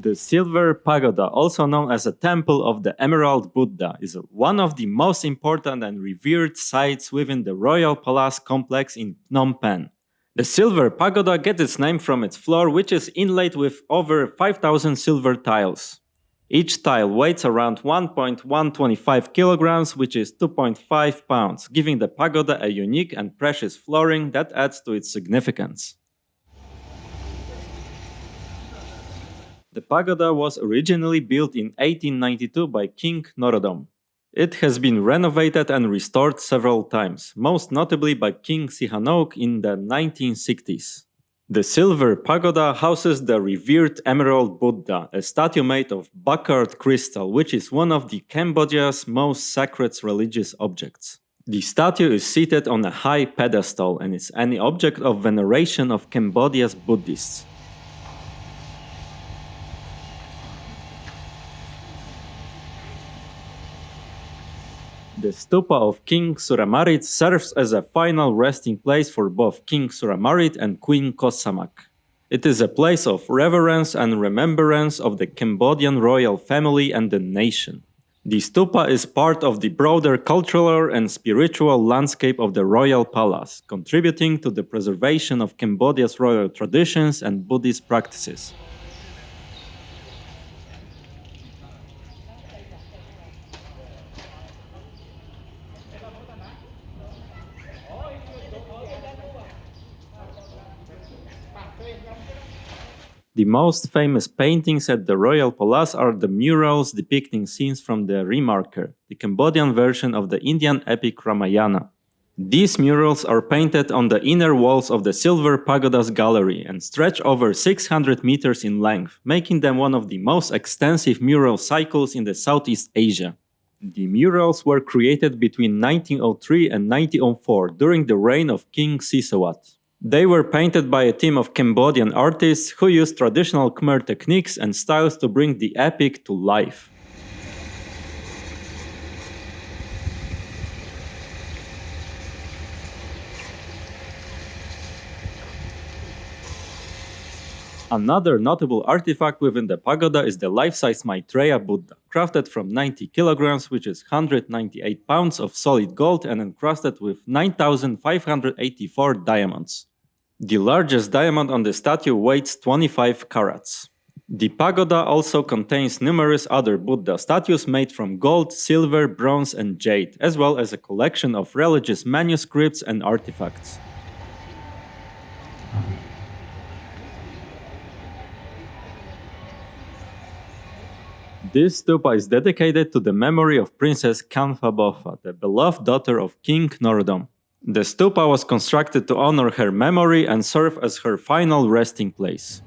The Silver Pagoda, also known as a Temple of the Emerald Buddha, is one of the most important and revered sites within the Royal Palace complex in Phnom Penh. The Silver Pagoda gets its name from its floor, which is inlaid with over 5,000 silver tiles. Each tile weighs around 1.125 kilograms, which is 2.5 pounds, giving the pagoda a unique and precious flooring that adds to its significance. The pagoda was originally built in 1892 by King Norodom. It has been renovated and restored several times, most notably by King Sihanouk in the 1960s. The Silver Pagoda houses the revered Emerald Buddha, a statue made of Baccarat crystal, which is one of the Cambodia's most sacred religious objects. The statue is seated on a high pedestal and is an object of veneration of Cambodia's Buddhists. The stupa of King Suramarit serves as a final resting place for both King Suramarit and Queen Kosamak. It is a place of reverence and remembrance of the Cambodian royal family and the nation. The stupa is part of the broader cultural and spiritual landscape of the royal palace, contributing to the preservation of Cambodia's royal traditions and Buddhist practices. The most famous paintings at the Royal Palace are the murals depicting scenes from the Remarker, the Cambodian version of the Indian epic Ramayana. These murals are painted on the inner walls of the Silver Pagoda's gallery and stretch over 600 meters in length, making them one of the most extensive mural cycles in the Southeast Asia. The murals were created between 1903 and 1904 during the reign of King Sisawat. They were painted by a team of Cambodian artists who used traditional Khmer techniques and styles to bring the epic to life. Another notable artifact within the pagoda is the life-size Maitreya Buddha, crafted from 90 kilograms, which is 198 pounds of solid gold and encrusted with 9,584 diamonds. The largest diamond on the statue weighs 25 carats. The pagoda also contains numerous other Buddha statues made from gold, silver, bronze, and jade, as well as a collection of religious manuscripts and artifacts. This stupa is dedicated to the memory of Princess Kanfa Boffa, the beloved daughter of King Norodom. The stupa was constructed to honor her memory and serve as her final resting place.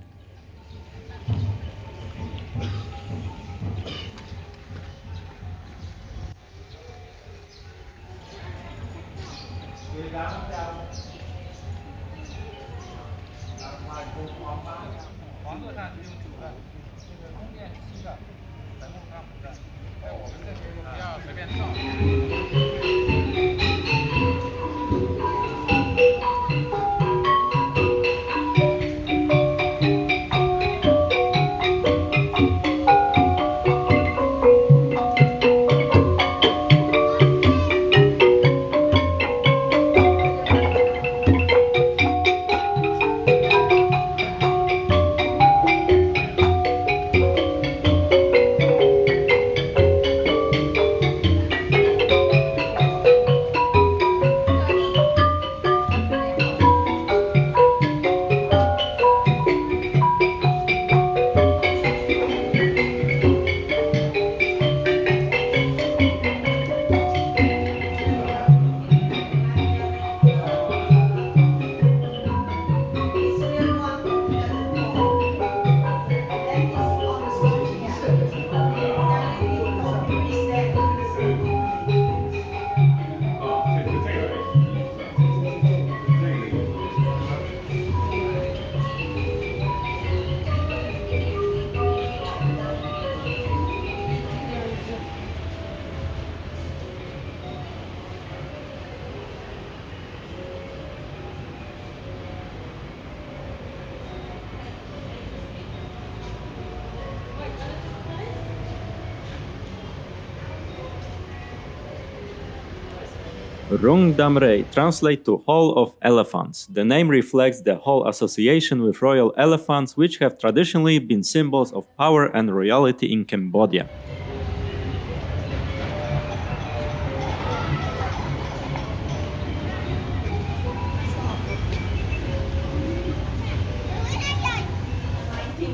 Rung Damrei translates to Hall of Elephants. The name reflects the whole association with royal elephants, which have traditionally been symbols of power and royalty in Cambodia.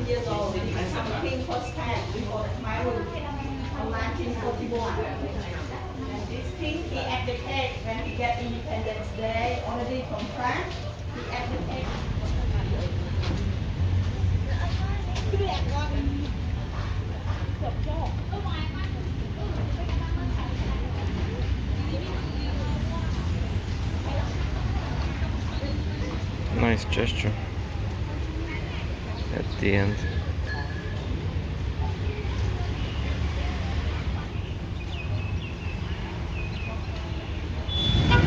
Years old, he became a king first time before the Khmer rule in 1941. And this king, he abdicated when he got Independence Day already from France. He abdicated. Nice gesture at the end.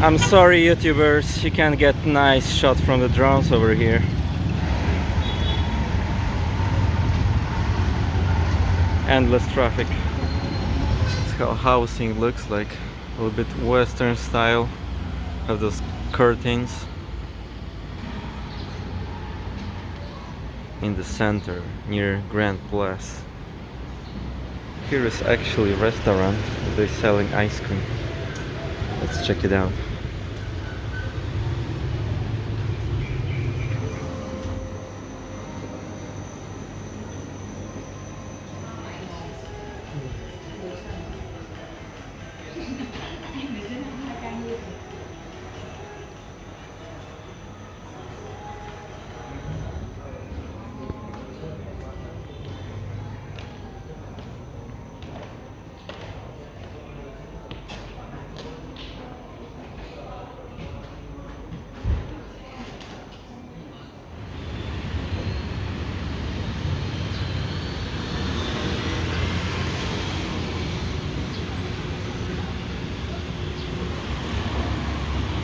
I'm sorry, YouTubers, you can't get nice shot from the drones over here. Endless traffic. That's how housing looks like. A little bit Western style. Have those curtains. In the center, near Grand Place. Here is actually a restaurant. They're selling ice cream. Let's check it out.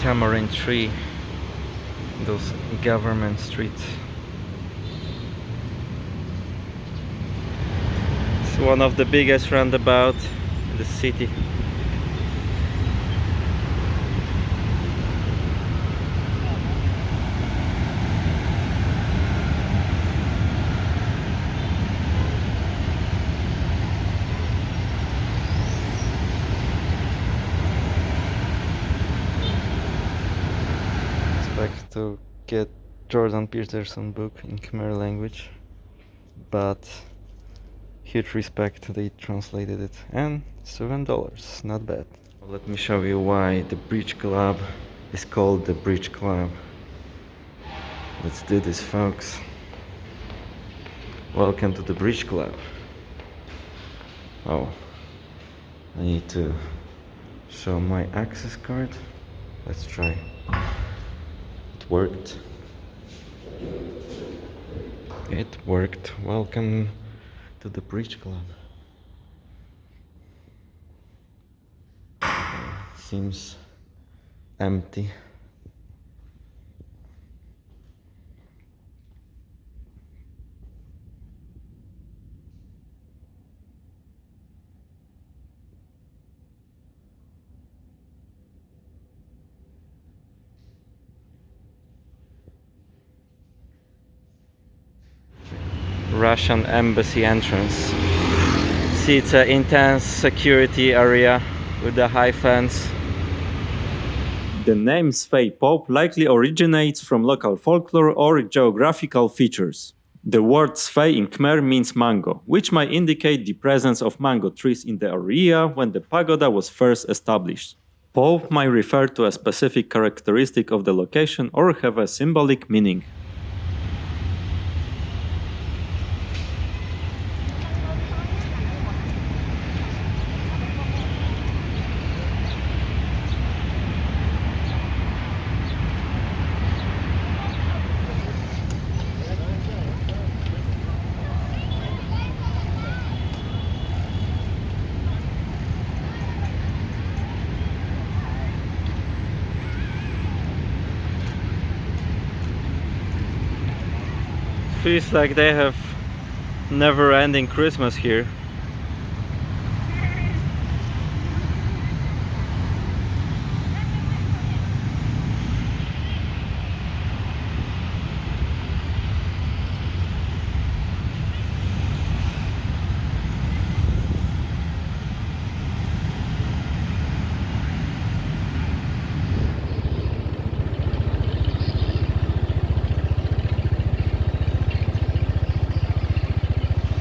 Tamarind tree, those government streets. It's one of the biggest roundabout in the city. To get Jordan Peterson book in Khmer language, but huge respect, they translated it, and $7, not bad. Let me show you why the Bridge Club is called the Bridge Club. Let's do this, folks. Welcome to the Bridge Club. Oh, I need to show my access card. Let's try. Worked. It worked. Welcome to the Bridge Club. Seems empty. Russian embassy entrance. See, it's an intense security area with the high fence. The name Svay Pope likely originates from local folklore or geographical features. The word Svay in Khmer means mango, which might indicate the presence of mango trees in the area when the pagoda was first established. Pope might refer to a specific characteristic of the location or have a symbolic meaning. Feels like they have never-ending Christmas here.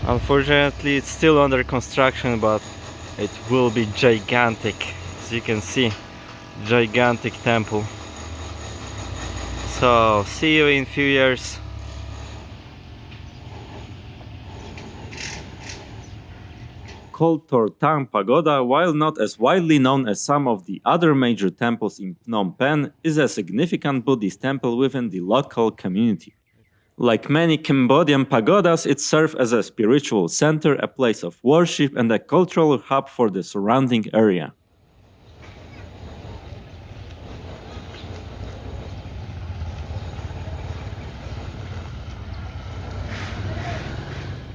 Unfortunately, it's still under construction, but it will be gigantic. As you can see, gigantic temple. So, see you in few years. Kol Tor Teung Pagoda, while not as widely known as some of the other major temples in Phnom Penh, is a significant Buddhist temple within the local community. Like many Cambodian pagodas, it serves as a spiritual center, a place of worship, and a cultural hub for the surrounding area.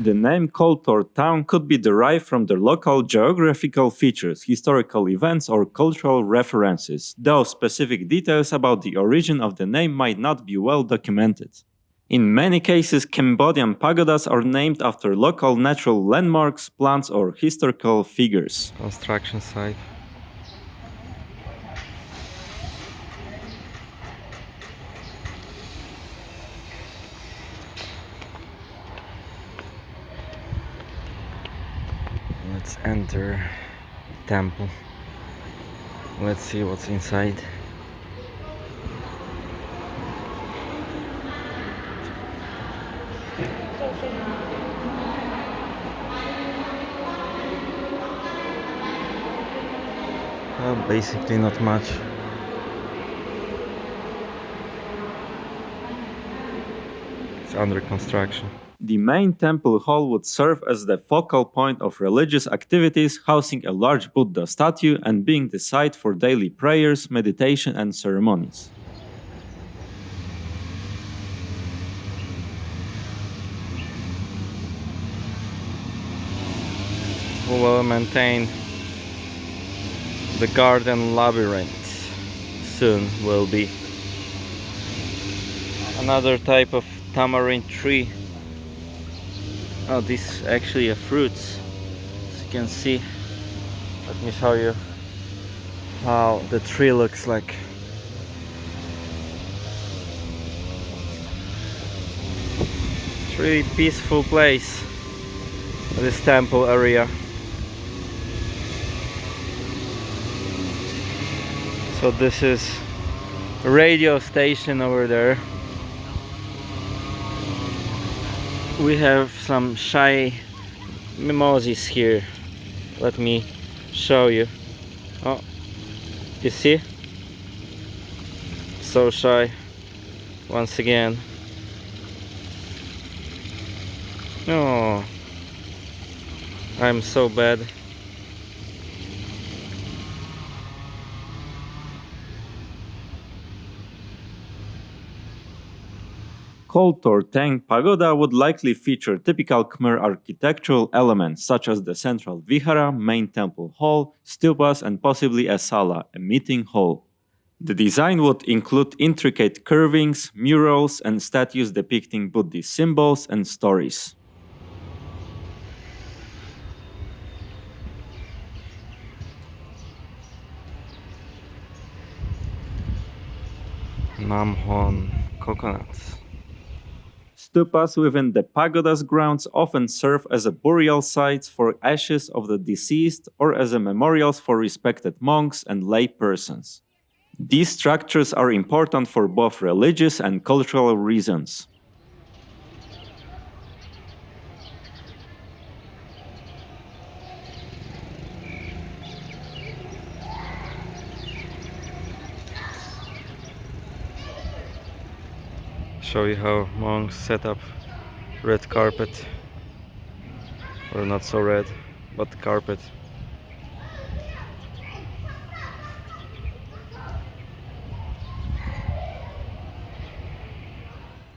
The name Kol Tor Teung could be derived from the local geographical features, historical events, or cultural references, though specific details about the origin of the name might not be well documented. In many cases, Cambodian pagodas are named after local natural landmarks, plants, or historical figures. Construction site. Let's enter the temple. Let's see what's inside. Well, basically not much. It's under construction. The main temple hall would serve as the focal point of religious activities, housing a large Buddha statue and being the site for daily prayers, meditation, and ceremonies. We will maintain the garden labyrinth. Soon will be another type of tamarind tree. Oh, this is actually a fruit. As you can see, let me show you how the tree looks like. It's a really peaceful place, this temple area. So this is a radio station over there. We have some shy mimosas here. Let me show you. Oh, you see? So shy. Once again. Oh, I'm so bad. Kol Tor Teung Pagoda would likely feature typical Khmer architectural elements such as the central Vihear, main temple hall, stupas, and possibly a sala, a meeting hall. The design would include intricate carvings, murals, and statues depicting Buddhist symbols and stories. Namhon coconuts. Stupas within the pagoda's grounds often serve as a burial sites for ashes of the deceased or as a memorials for respected monks and lay persons. These structures are important for both religious and cultural reasons. Show you how monks set up red carpet, or not so red, but carpet.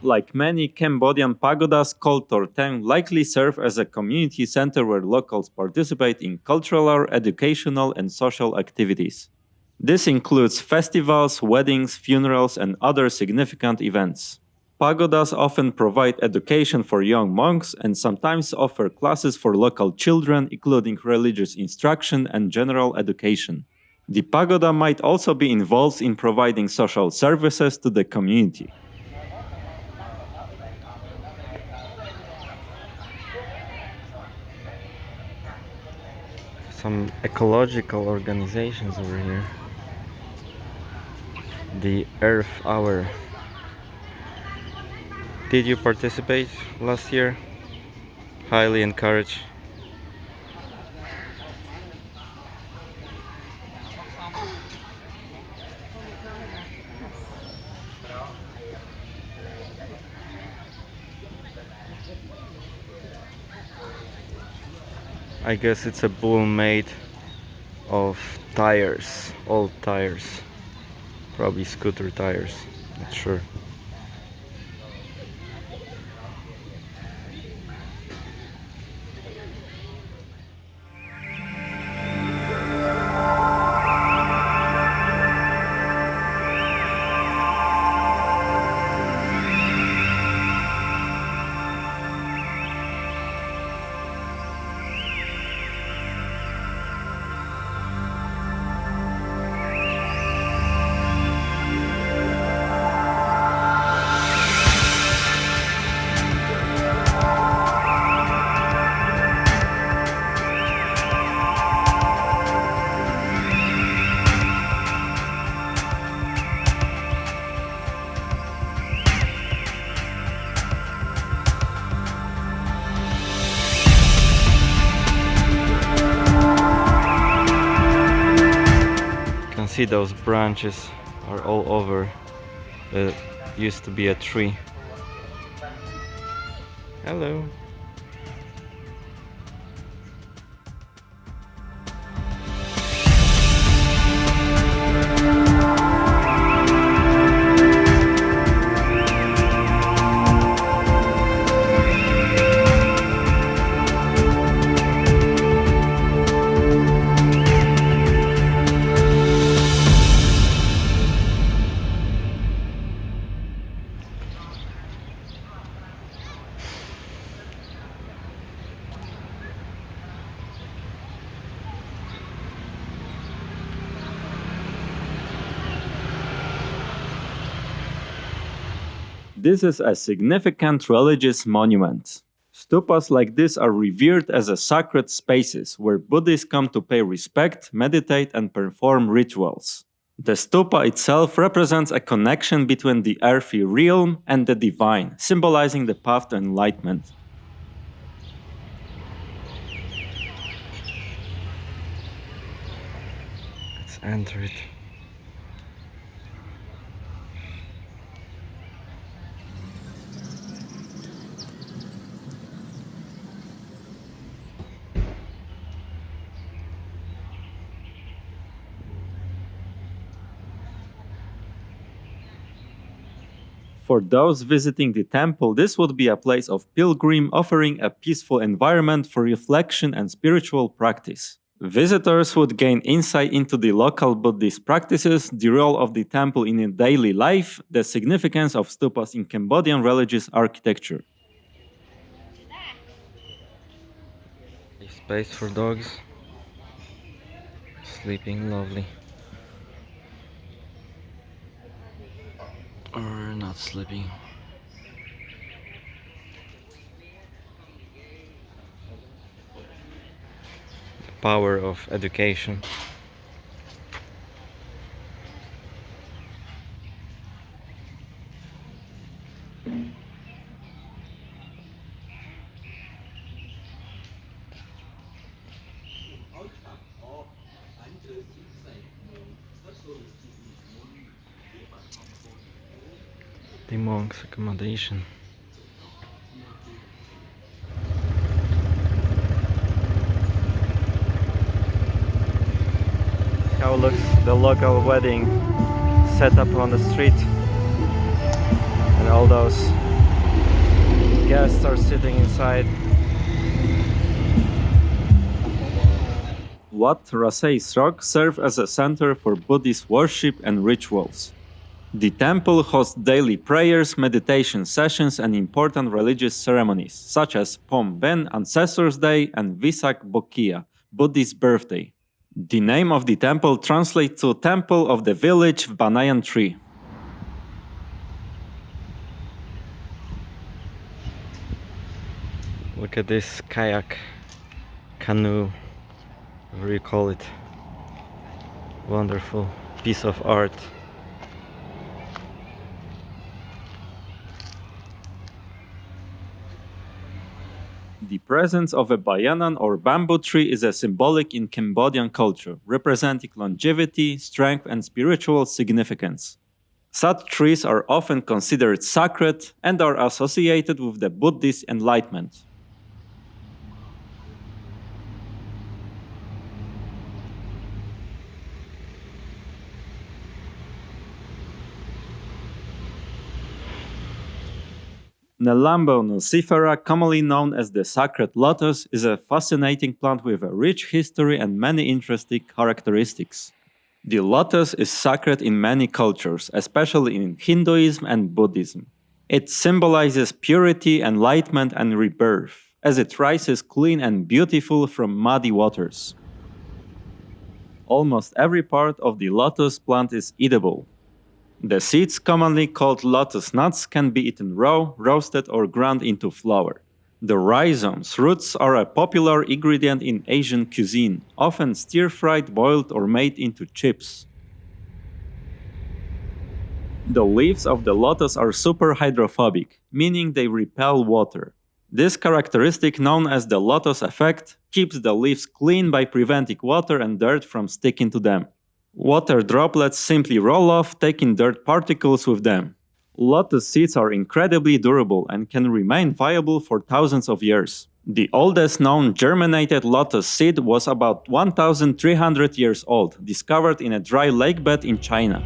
Like many Cambodian pagodas, Kol Tor Teung likely serve as a community center where locals participate in cultural, educational, and social activities. This includes festivals, weddings, funerals, and other significant events. Pagodas often provide education for young monks and sometimes offer classes for local children, including religious instruction and general education. The pagoda might also be involved in providing social services to the community. some ecological organizations over here. The Earth Hour. Did you participate last year? Highly encourage. I guess it's a bull made of tires, old tires, probably scooter tires, not sure. See, those branches are all over. It used to be a tree. Hello. This is a significant religious monument. Stupas like this are revered as a sacred spaces where Buddhists come to pay respect, meditate, and perform rituals. The stupa itself represents a connection between the earthly realm and the divine, symbolizing the path to enlightenment. Let's enter it. For those visiting the temple, this would be a place of pilgrim offering a peaceful environment for reflection and spiritual practice. Visitors would gain insight into the local Buddhist practices, the role of the temple in daily life, the significance of stupas in Cambodian religious architecture. Space for dogs. Sleeping lovely. Or not sleeping. The power of education. The monks' accommodation. How looks the local wedding set up on the street, and all those guests are sitting inside. Wat Rasay's rock serves as a center for Buddhist worship and rituals. The temple hosts daily prayers, meditation sessions, and important religious ceremonies, such as Phnom Penh Ancestors' Day and Vesak Bokya, Buddhist birthday. The name of the temple translates to Temple of the Village Banyan Tree. Look at this kayak canoe whatever you call it. Wonderful piece of art. The presence of a bayanan or bamboo tree is a symbolic in Cambodian culture, representing longevity, strength, and spiritual significance. Such trees are often considered sacred and are associated with the Buddhist enlightenment. Nelumbo nucifera, commonly known as the sacred lotus, is a fascinating plant with a rich history and many interesting characteristics. The lotus is sacred in many cultures, especially in Hinduism and Buddhism. It symbolizes purity, enlightenment, and rebirth, as it rises clean and beautiful from muddy waters. Almost every part of the lotus plant is edible. The seeds, commonly called lotus nuts, can be eaten raw, roasted, or ground into flour. The rhizomes, roots, are a popular ingredient in Asian cuisine, often stir-fried, boiled, or made into chips. The leaves of the lotus are super hydrophobic, meaning they repel water. This characteristic, known as the lotus effect, keeps the leaves clean by preventing water and dirt from sticking to them. Water droplets simply roll off, taking dirt particles with them. Lotus seeds are incredibly durable and can remain viable for thousands of years. The oldest known germinated lotus seed was about 1,300 years old, discovered in a dry lakebed in China.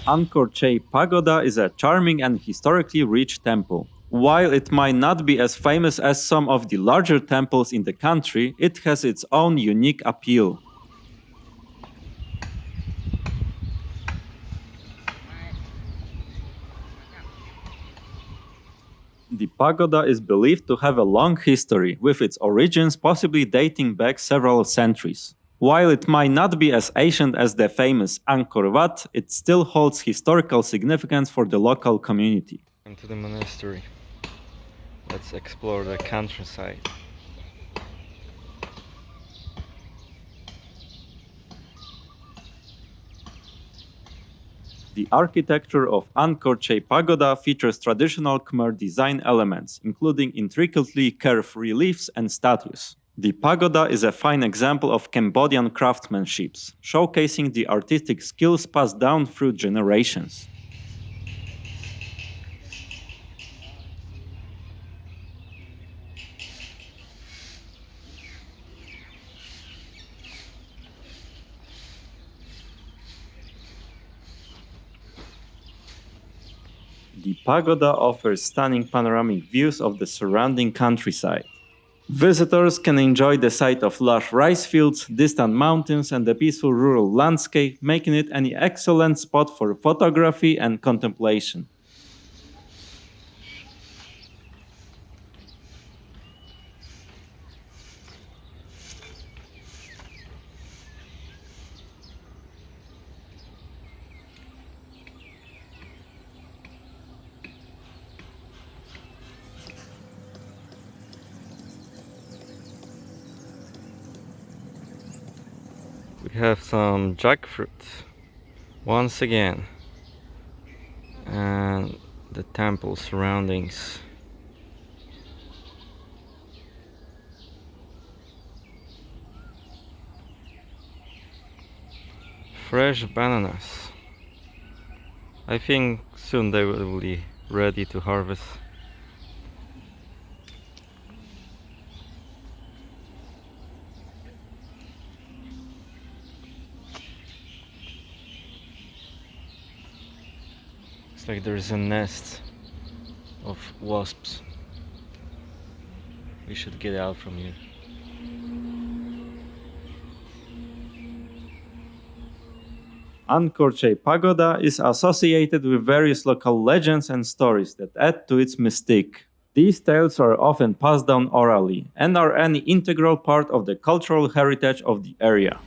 Angkor Chey Pagoda is a charming and historically rich temple. While it might not be as famous as some of the larger temples in the country, it has its own unique appeal. The pagoda is believed to have a long history, with its origins possibly dating back several centuries. While it might not be as ancient as the famous Angkor Wat, it still holds historical significance for the local community. Into the monastery. Let's explore the countryside. The architecture of Angkor Chey Pagoda features traditional Khmer design elements, including intricately carved reliefs and statues. The pagoda is a fine example of Cambodian craftsmanship, showcasing the artistic skills passed down through generations. The pagoda offers stunning panoramic views of the surrounding countryside. Visitors can enjoy the sight of lush rice fields, distant mountains, and the peaceful rural landscape, making it an excellent spot for photography and contemplation. We have some jackfruit once again, and the temple surroundings. Fresh bananas. I think soon they will be ready to harvest. Looks like there's a nest of wasps. We should get out from here. Angkor Chey Pagoda is associated with various local legends and stories that add to its mystique. These tales are often passed down orally and are an integral part of the cultural heritage of the area.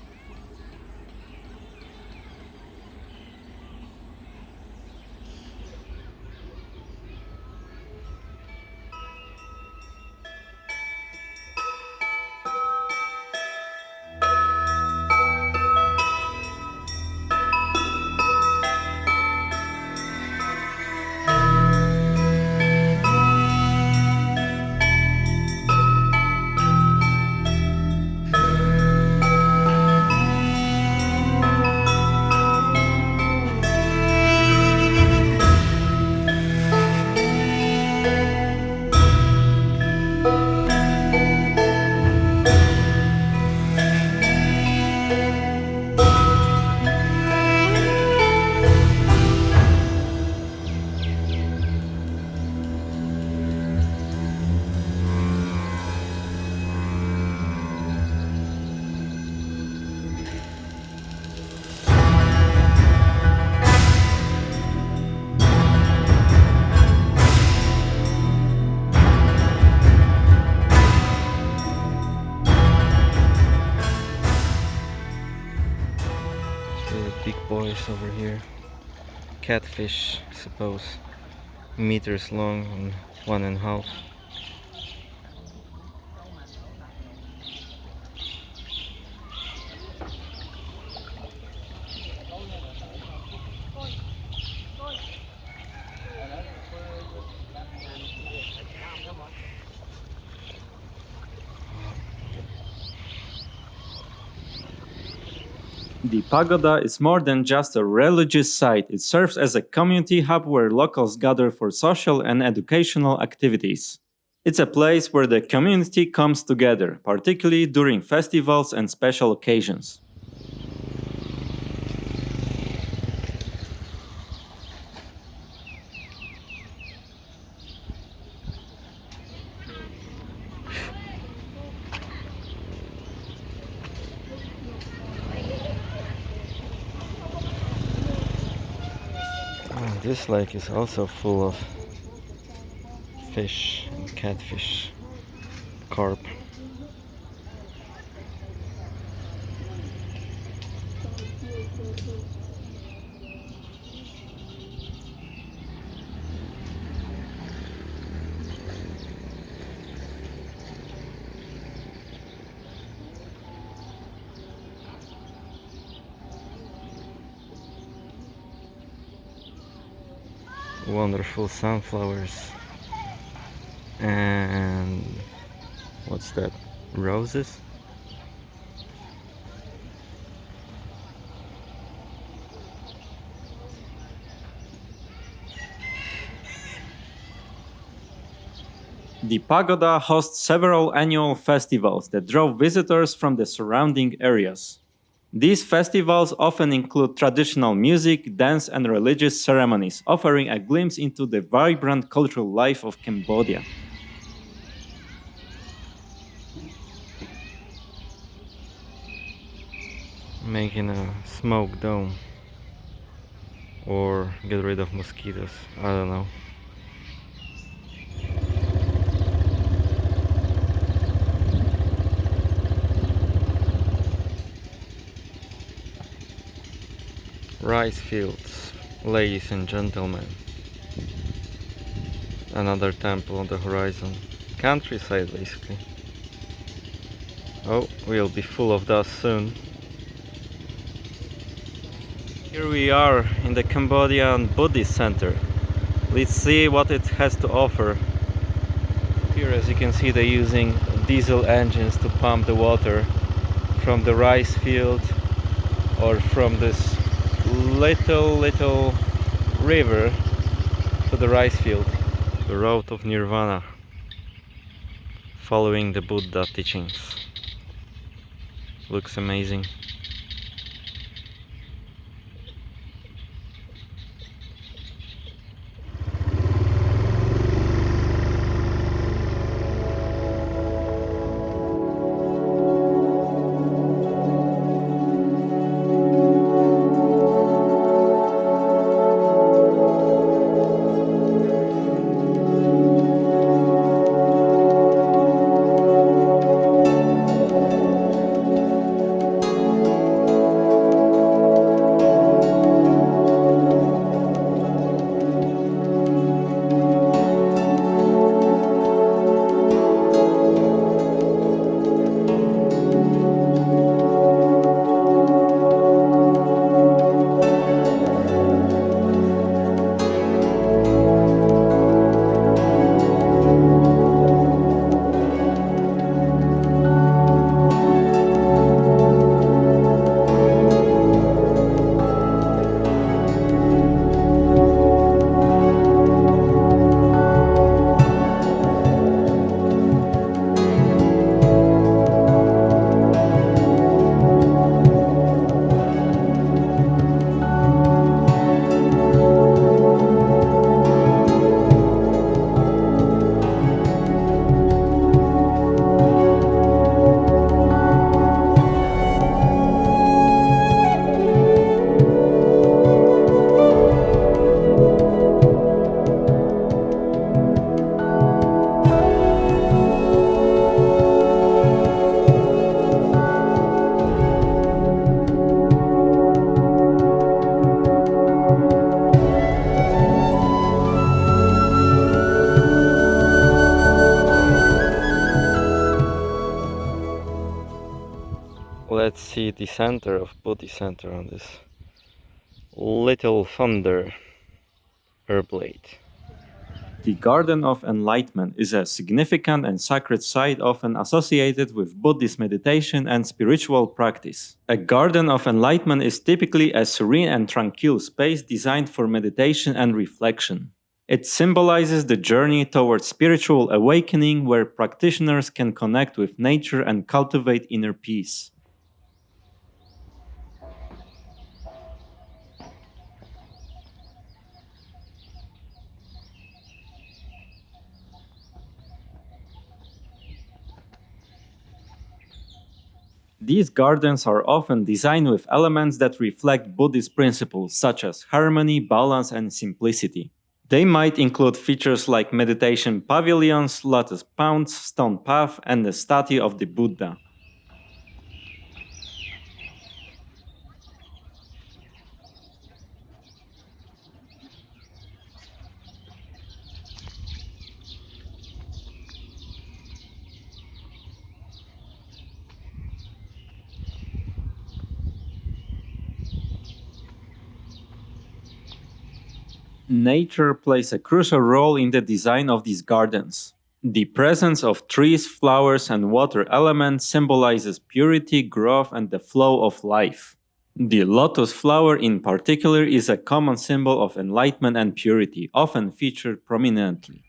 Boys over here, catfish, I suppose, meters long and 1.5. The pagoda is more than just a religious site, it serves as a community hub where locals gather for social and educational activities. It's a place where the community comes together, particularly during festivals and special occasions. This lake is also full of fish and catfish, carp. Wonderful sunflowers and what's that? Roses? The pagoda hosts several annual festivals that draw visitors from the surrounding areas. These festivals often include traditional music, dance, and religious ceremonies, offering a glimpse into the vibrant cultural life of Cambodia. Making a smoke dome or get rid of mosquitoes, I don't know. Rice fields, ladies and gentlemen. Another temple on the horizon. Countryside, basically. Oh, we'll be full of dust soon. Here we are in the Cambodian Buddhist Center. Let's see what it has to offer. Here, as you can see, they're using diesel engines to pump the water from the rice field or from this little river to the rice field. The road of Nirvana, following the Buddha teachings. Looks amazing. let's see the center of Buddhist Center on this little thunder blade. The Garden of Enlightenment is a significant and sacred site often associated with Buddhist meditation and spiritual practice. A Garden of Enlightenment is typically a serene and tranquil space designed for meditation and reflection. It symbolizes the journey towards spiritual awakening where practitioners can connect with nature and cultivate inner peace. These gardens are often designed with elements that reflect Buddhist principles such as harmony, balance, and simplicity. They might include features like meditation pavilions, lotus ponds, stone path, and the statue of the Buddha. Nature plays a crucial role in the design of these gardens. The presence of trees, flowers, and water elements symbolizes purity, growth, and the flow of life. The lotus flower in particular is a common symbol of enlightenment and purity, often featured prominently.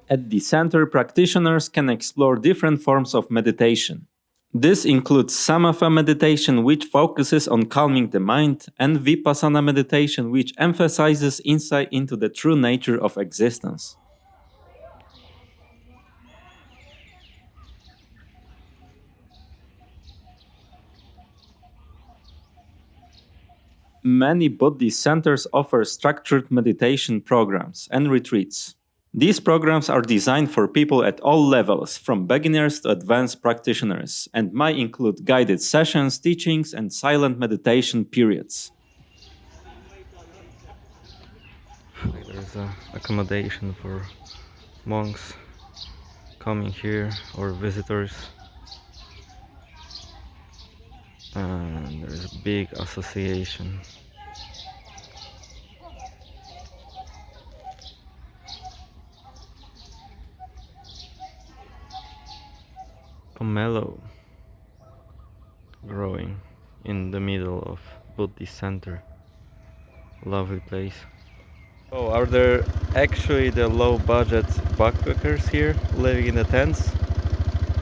At the center, practitioners can explore different forms of meditation. This includes Samatha meditation, which focuses on calming the mind, and Vipassana meditation, which emphasizes insight into the true nature of existence. Many Buddhist centers offer structured meditation programs and retreats. These programs are designed for people at all levels, from beginners to advanced practitioners, and might include guided sessions, teachings, and silent meditation periods. There's accommodation for monks coming here or visitors. And there's a big association. Pomelo growing in the middle of Buddhist Center. Lovely place. Oh, are there actually the low budget backpackers here living in the tents?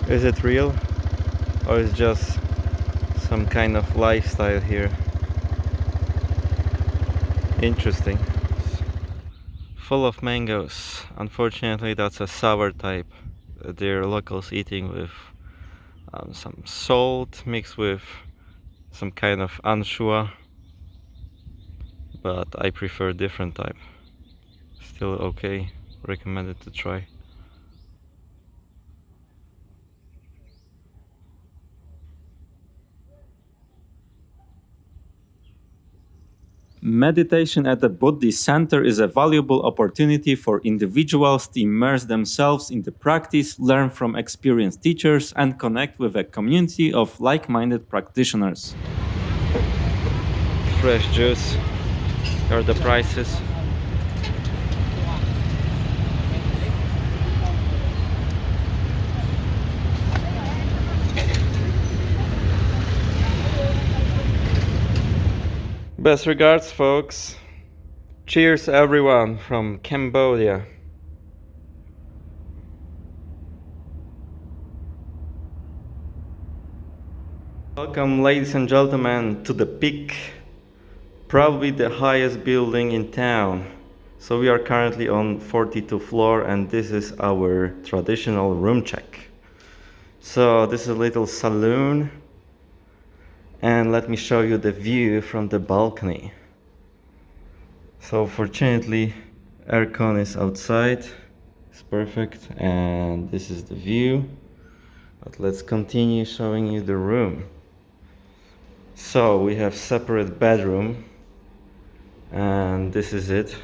Is it real? Or is it just some kind of lifestyle here? Interesting. Full of mangoes. Unfortunately, that's a sour type that they're locals eating with some salt mixed with some kind of anchoa, but I prefer different type. Still okay, recommended to try. Meditation at the Buddhist Center is a valuable opportunity for individuals to immerse themselves in the practice, learn from experienced teachers, and connect with a community of like-minded practitioners. Fresh juice. Here are the prices. Best regards, folks. Cheers, everyone, from Cambodia. Welcome, ladies and gentlemen, to the peak, probably the highest building in town. So we are currently on 42th floor, and this is our traditional room check. So this is a little saloon. And let me show you the view from the balcony. So fortunately, aircon is outside. It's perfect, and this is the view. But let's continue showing you the room. So we have separate bedroom, and this is it.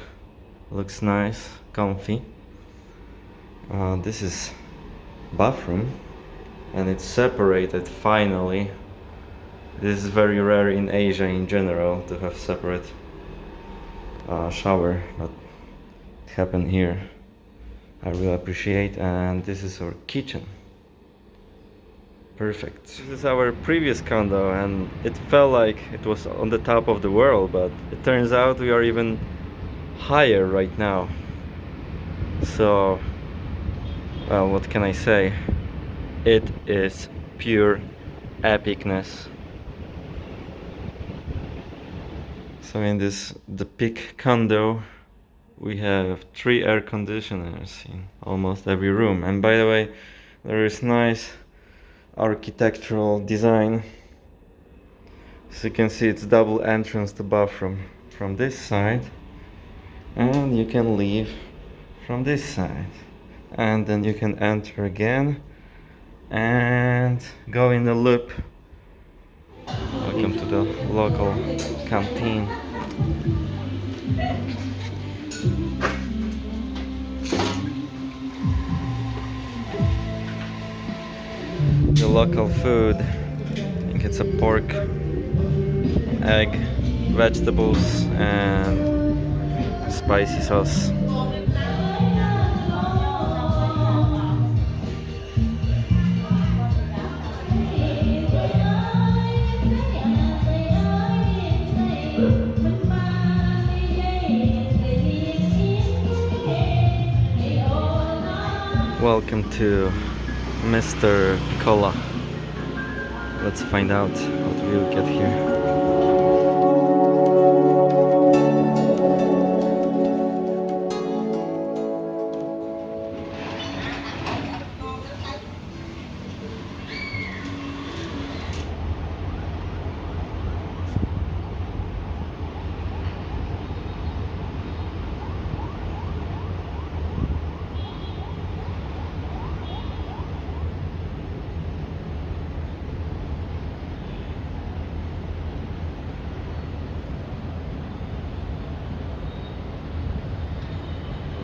Looks nice, comfy. This is bathroom, and it's separated finally. This is very rare in Asia in general to have separate shower, but it happened here. I really appreciate. And this is our kitchen. Perfect. This is our previous condo, and it felt like it was on the top of the world, but it turns out we are even higher right now. So, well, what can I say? It is pure epicness. So in the big condo, we have 3 air conditioners in almost every room. And by the way, there is nice architectural design. So you can see it's double entrance to bathroom from this side, and you can leave from this side, and then you can enter again and go in the loop. Welcome to the local canteen. The local food, I think it's a pork, egg, vegetables, and spicy sauce. Welcome to Mr. Cola. Let's find out what we'll get here.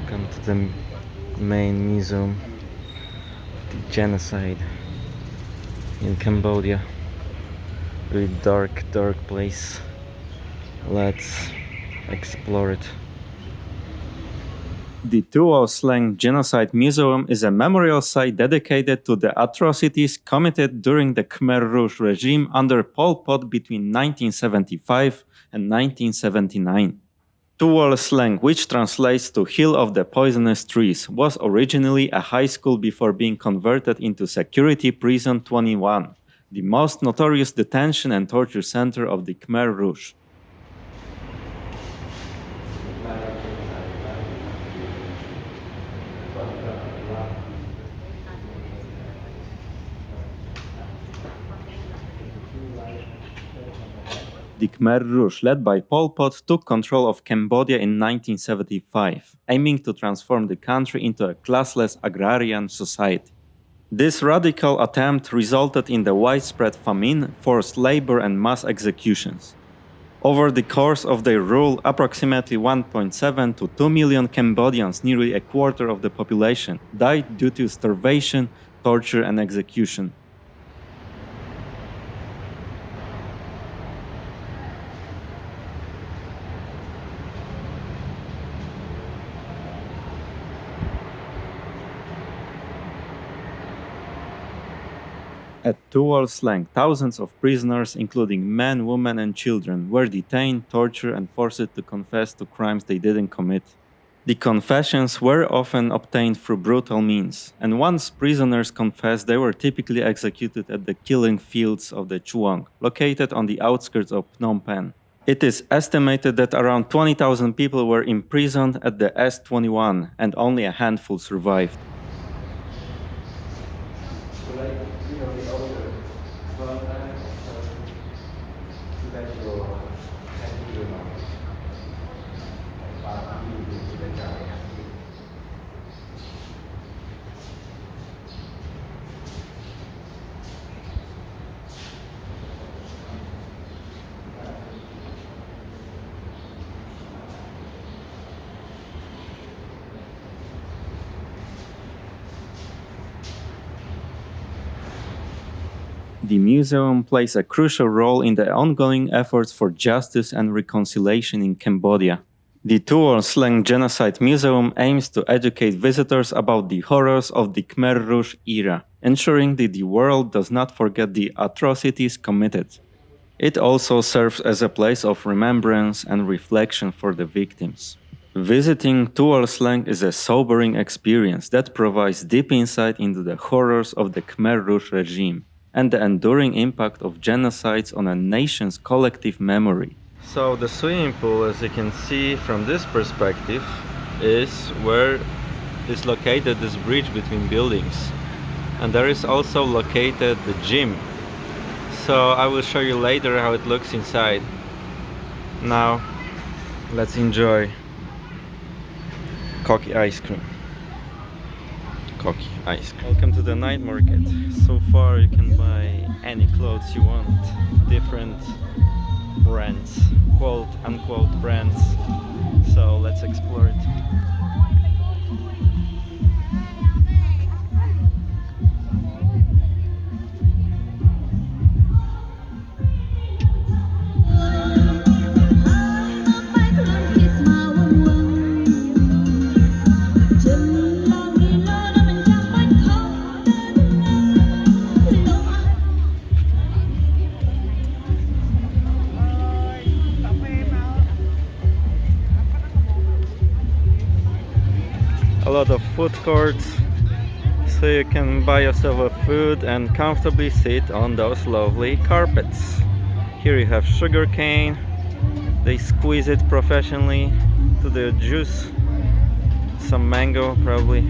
Welcome to the main museum of the genocide in Cambodia. Really dark place. Let's explore it. The Tuol Sleng Genocide Museum is a memorial site dedicated to the atrocities committed during the Khmer Rouge regime under Pol Pot between 1975 and 1979. Tuol Sleng, which translates to Hill of the Poisonous Trees, was originally a high school before being converted into Security Prison 21, the most notorious detention and torture center of the Khmer Rouge. The Khmer Rouge, led by Pol Pot, took control of Cambodia in 1975, aiming to transform the country into a classless agrarian society. This radical attempt resulted in the widespread famine, forced labor, and mass executions. Over the course of their rule, approximately 1.7 to 2 million Cambodians, nearly a quarter of the population, died due to starvation, torture, and execution. At Tuol Sleng, thousands of prisoners, including men, women, and children, were detained, tortured, and forced to confess to crimes they didn't commit. The confessions were often obtained through brutal means, and once prisoners confessed, they were typically executed at the killing fields of the Chuang, located on the outskirts of Phnom Penh. It is estimated that around 20,000 people were imprisoned at the S21, and only a handful survived. The museum plays a crucial role in the ongoing efforts for justice and reconciliation in Cambodia. The Tuol Sleng Genocide Museum aims to educate visitors about the horrors of the Khmer Rouge era, ensuring that the world does not forget the atrocities committed. It also serves as a place of remembrance and reflection for the victims. Visiting Tuol Sleng is a sobering experience that provides deep insight into the horrors of the Khmer Rouge regime and the enduring impact of genocides on a nation's collective memory. So the swimming pool, as you can see from this perspective, is where is located this bridge between buildings. And there is also located the gym. So I will show you later how it looks inside. Now let's enjoy cocky ice cream. Cocky ice cream. Welcome to the night market. So far you can buy any clothes you want. Different brands, quote unquote brands. So let's explore it. A lot of food courts, so you can buy yourself a food and comfortably sit on those lovely carpets. Here you have sugar cane. They squeeze it professionally to the juice. Some mango probably.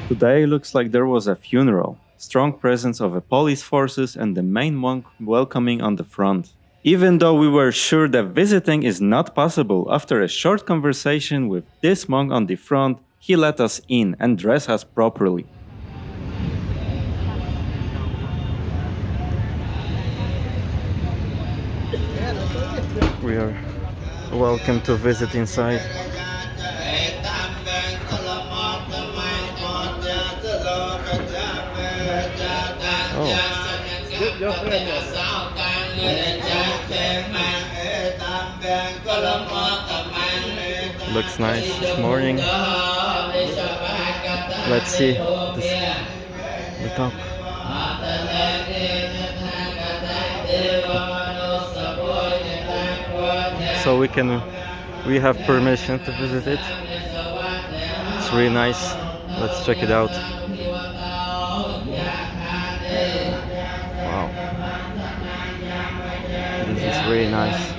Today looks like there was a funeral, strong presence of the police forces and the main monk welcoming on the front. Even though we were sure that visiting is not possible, after a short conversation with this monk on the front, he let us in and dressed us properly. We are welcome to visit inside. Looks nice this morning. Let's see the top. So we have permission to visit it. It's really nice. Let's check it out. Wow. This is really nice.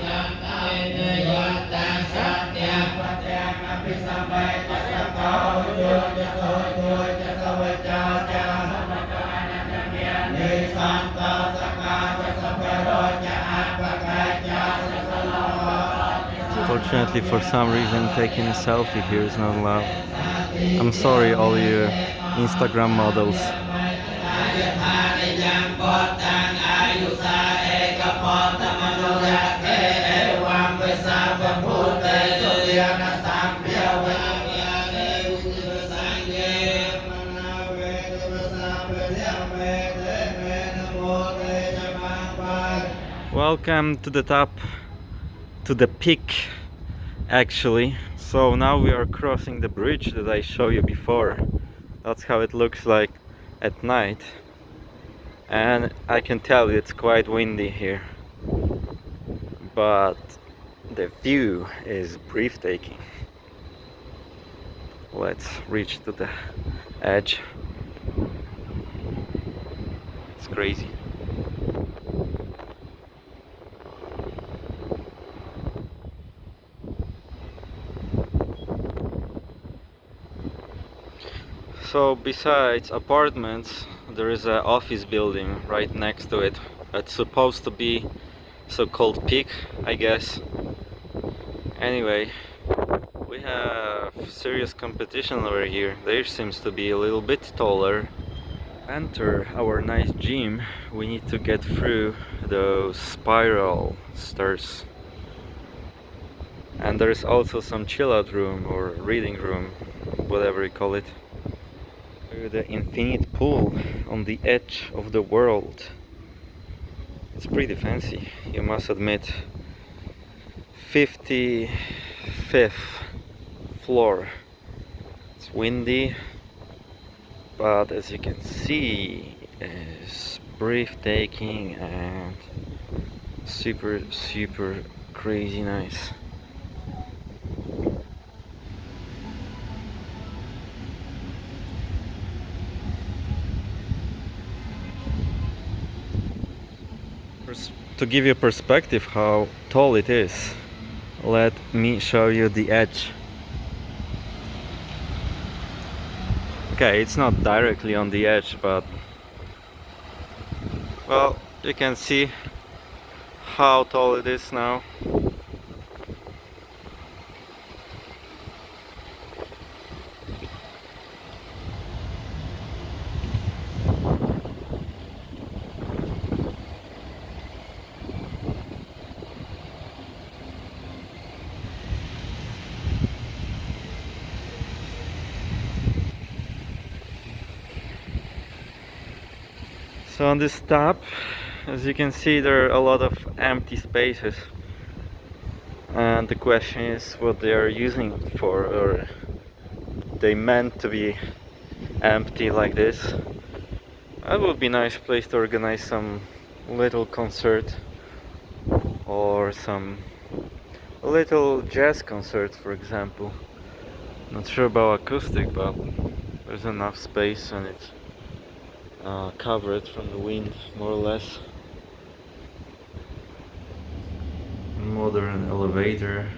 Unfortunately, for some reason, taking a selfie here is not allowed. I'm sorry, all you Instagram models. Welcome to the top, to the peak actually. So now we are crossing the bridge that I showed you before. That's how it looks like at night, and I can tell you it's quite windy here, but the view is breathtaking. Let's reach to the edge. It's crazy. So besides apartments, there is an office building right next to it. It's supposed to be so-called peak, I guess. Anyway, we have serious competition over here. There seems to be a little bit taller. Enter our nice gym, we need to get through those spiral stairs. And there is also some chill out room or reading room, whatever you call it. The infinite pool on the edge of the world. It's pretty fancy, you must admit. 55th floor. It's windy, but as you can see, it's breathtaking and super crazy nice. To give you perspective how tall it is, let me show you the edge. Okay, it's not directly on the edge, but well, you can see how tall it is now. So on this top, as you can see, there are a lot of empty spaces, and the question is what they are using it for, or they meant to be empty like this. That would be a nice place to organize some little concert or some little jazz concert, for example. Not sure about acoustic, but there's enough space and it's covered from the wind, more or less. Modern elevator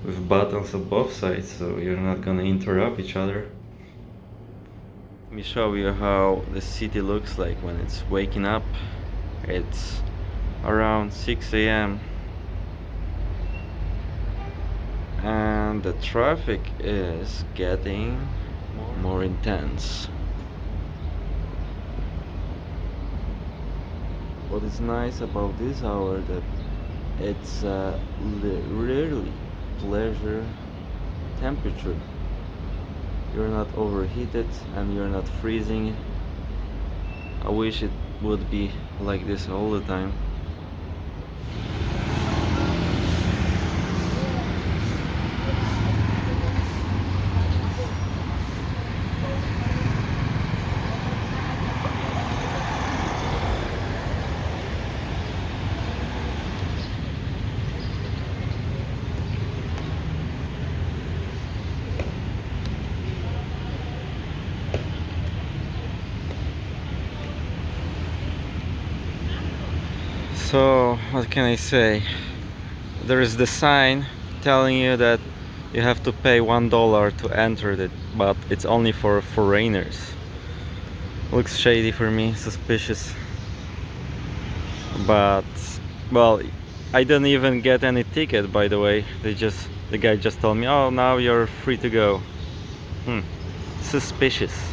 with buttons on both sides, so you're not gonna interrupt each other. Let me show you how the city looks like when it's waking up. It's around 6 a.m. and the traffic is getting more intense. What is nice about this hour that it's really pleasure temperature. You're not overheated and you're not freezing. I wish it would be like this all the time. So what can I say? There is the sign telling you that you have to pay $1 to enter it, but it's only for foreigners. Looks shady for me, suspicious. But well, I didn't even get any ticket, by the way. The guy just told me, oh, now you're free to go. Suspicious.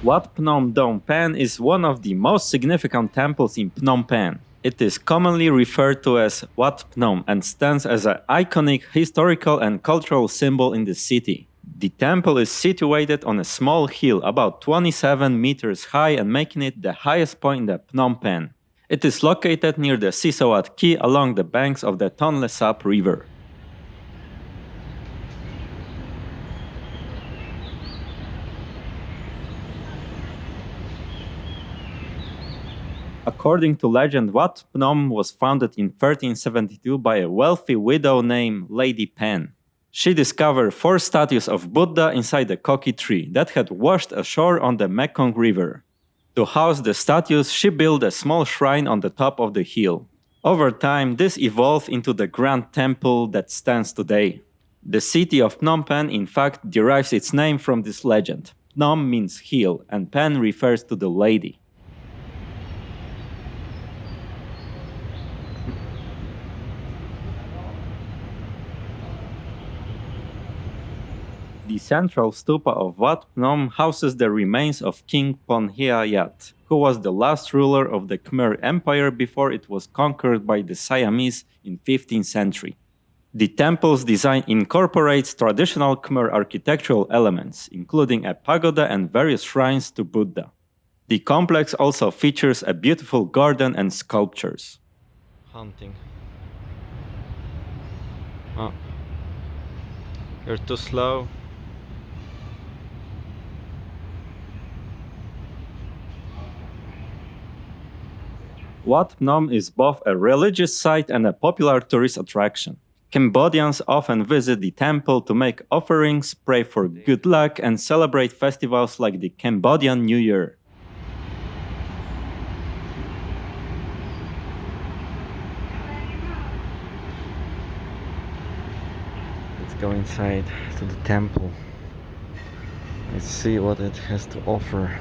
Wat Phnom Daun Penh is one of the most significant temples in Phnom Penh. It is commonly referred to as Wat Phnom and stands as an iconic historical and cultural symbol in the city. The temple is situated on a small hill about 27 meters high and making it the highest point in Phnom Penh. It is located near the Sisoat Key along the banks of the Tonle Sap River. According to legend, Wat Phnom was founded in 1372 by a wealthy widow named Lady Pen. She discovered 4 statues of Buddha inside a koki tree that had washed ashore on the Mekong River. To house the statues, she built a small shrine on the top of the hill. Over time, this evolved into the grand temple that stands today. The city of Phnom Penh, in fact, derives its name from this legend. Phnom means hill, and Penh refers to the lady. The central stupa of Wat Phnom houses the remains of King Phreah, who was the last ruler of the Khmer Empire before it was conquered by the Siamese in 15th century. The temple's design incorporates traditional Khmer architectural elements, including a pagoda and various shrines to Buddha. The complex also features a beautiful garden and sculptures. Hunting. Oh. You're too slow. Wat Phnom is both a religious site and a popular tourist attraction. Cambodians often visit the temple to make offerings, pray for good luck, and celebrate festivals like the Cambodian New Year. Let's go inside to the temple. Let's see what it has to offer.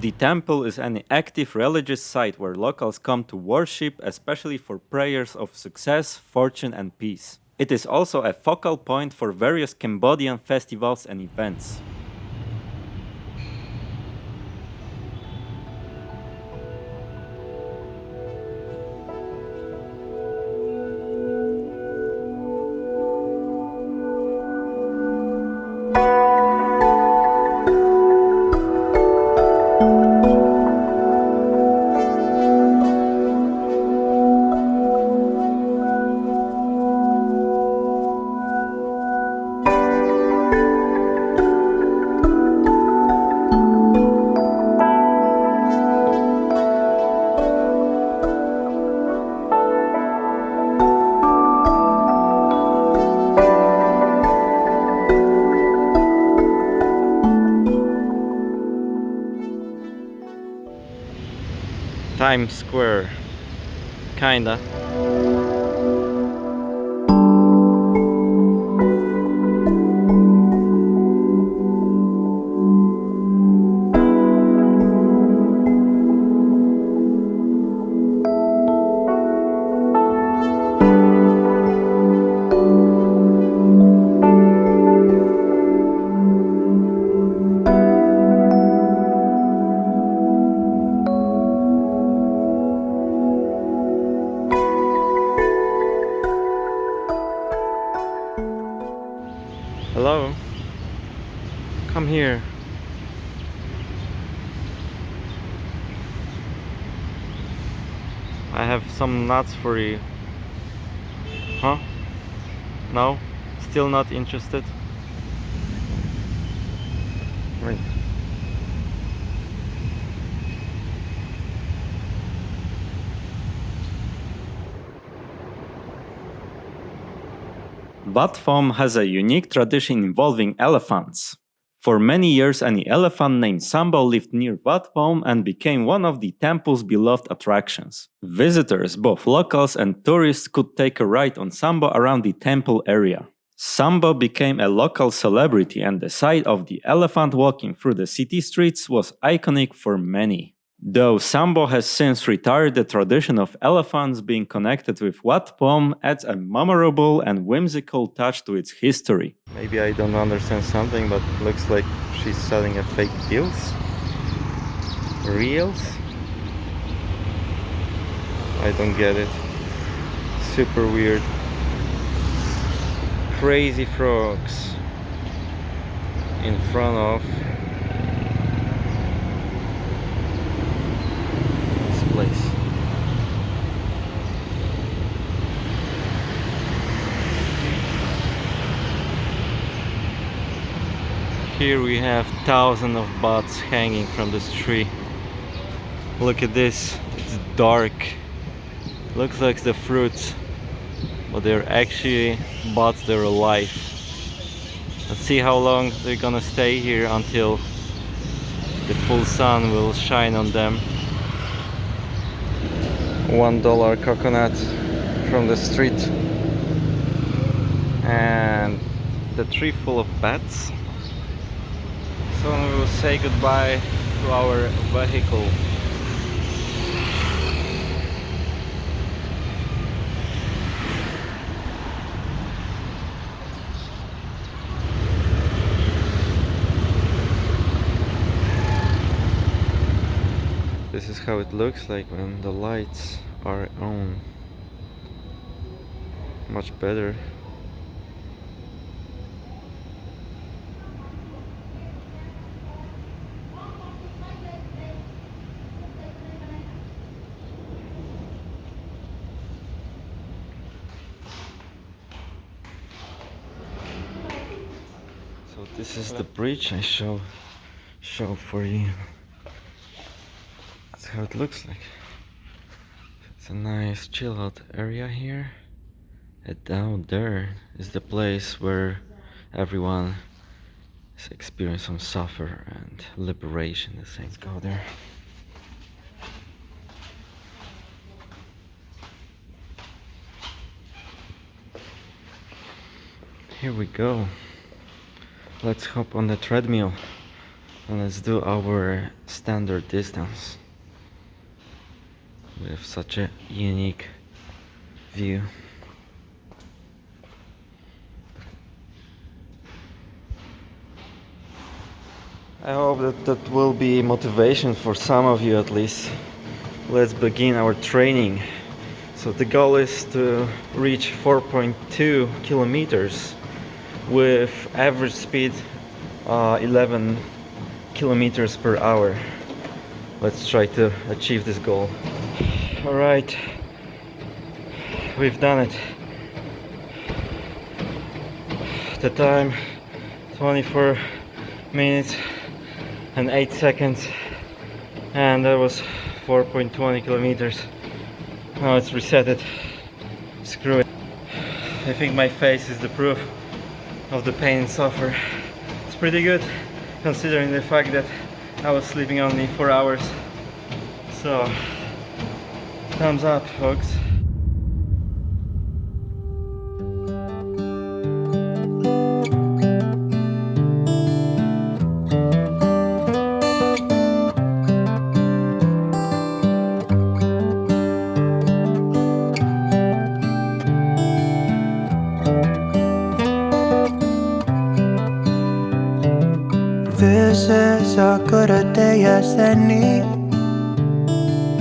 The temple is an active religious site where locals come to worship, especially for prayers of success, fortune, and peace. It is also a focal point for various Cambodian festivals and events. Times Square, kinda. Hello? Come here. I have some nuts for you. Huh? No? Still not interested? Right. Wat Phnom has a unique tradition involving elephants. For many years, an elephant named Sambo lived near Wat Phnom and became one of the temple's beloved attractions. Visitors, both locals and tourists, could take a ride on Sambo around the temple area. Sambo became a local celebrity, and the sight of the elephant walking through the city streets was iconic for many. Though Sambo has since retired, the tradition of elephants being connected with Wat Phnom adds a memorable and whimsical touch to its history. Maybe I don't understand something, but looks like she's selling a fake deals. Reels? I don't get it. Super weird. Crazy frogs in front of this place. Here we have thousands of buds hanging from this tree. Look at this, it's dark. Looks like the fruits, but they're actually buds, they're alive. Let's see how long they're gonna stay here until the full sun will shine on them. $1 coconut from the street. And the tree full of bats. So we will say goodbye to our vehicle. This is how it looks like when the lights are on. Much better. So this is the bridge I show for you. That's how it looks like. It's a nice chill out area here. And down there is the place where everyone is experiencing suffer and liberation. Let's go there. Here we go. Let's hop on the treadmill and let's do our standard distance. We have such a unique view. I hope that will be motivation for some of you at least. Let's begin our training. So the goal is to reach 4.2 kilometers with average speed 11 kilometers per hour. Let's try to achieve this goal. All right, we've done it. The time 24 minutes and 8 seconds, and that was 4.20 kilometers. Now it's reset. Screw it. I think my face is the proof of the pain and suffer. It's pretty good considering the fact that I was sleeping only 4 hours. So thumbs up, folks. This is a good a day as any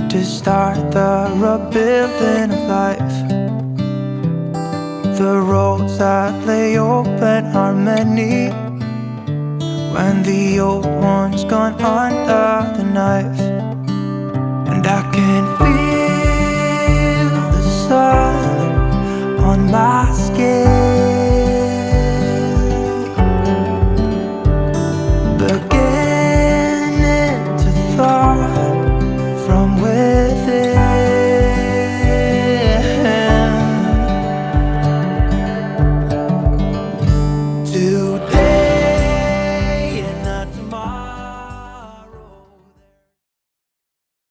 to start the rebuilding of life. The roads that lay open are many when the old one's gone under the knife. And I can feel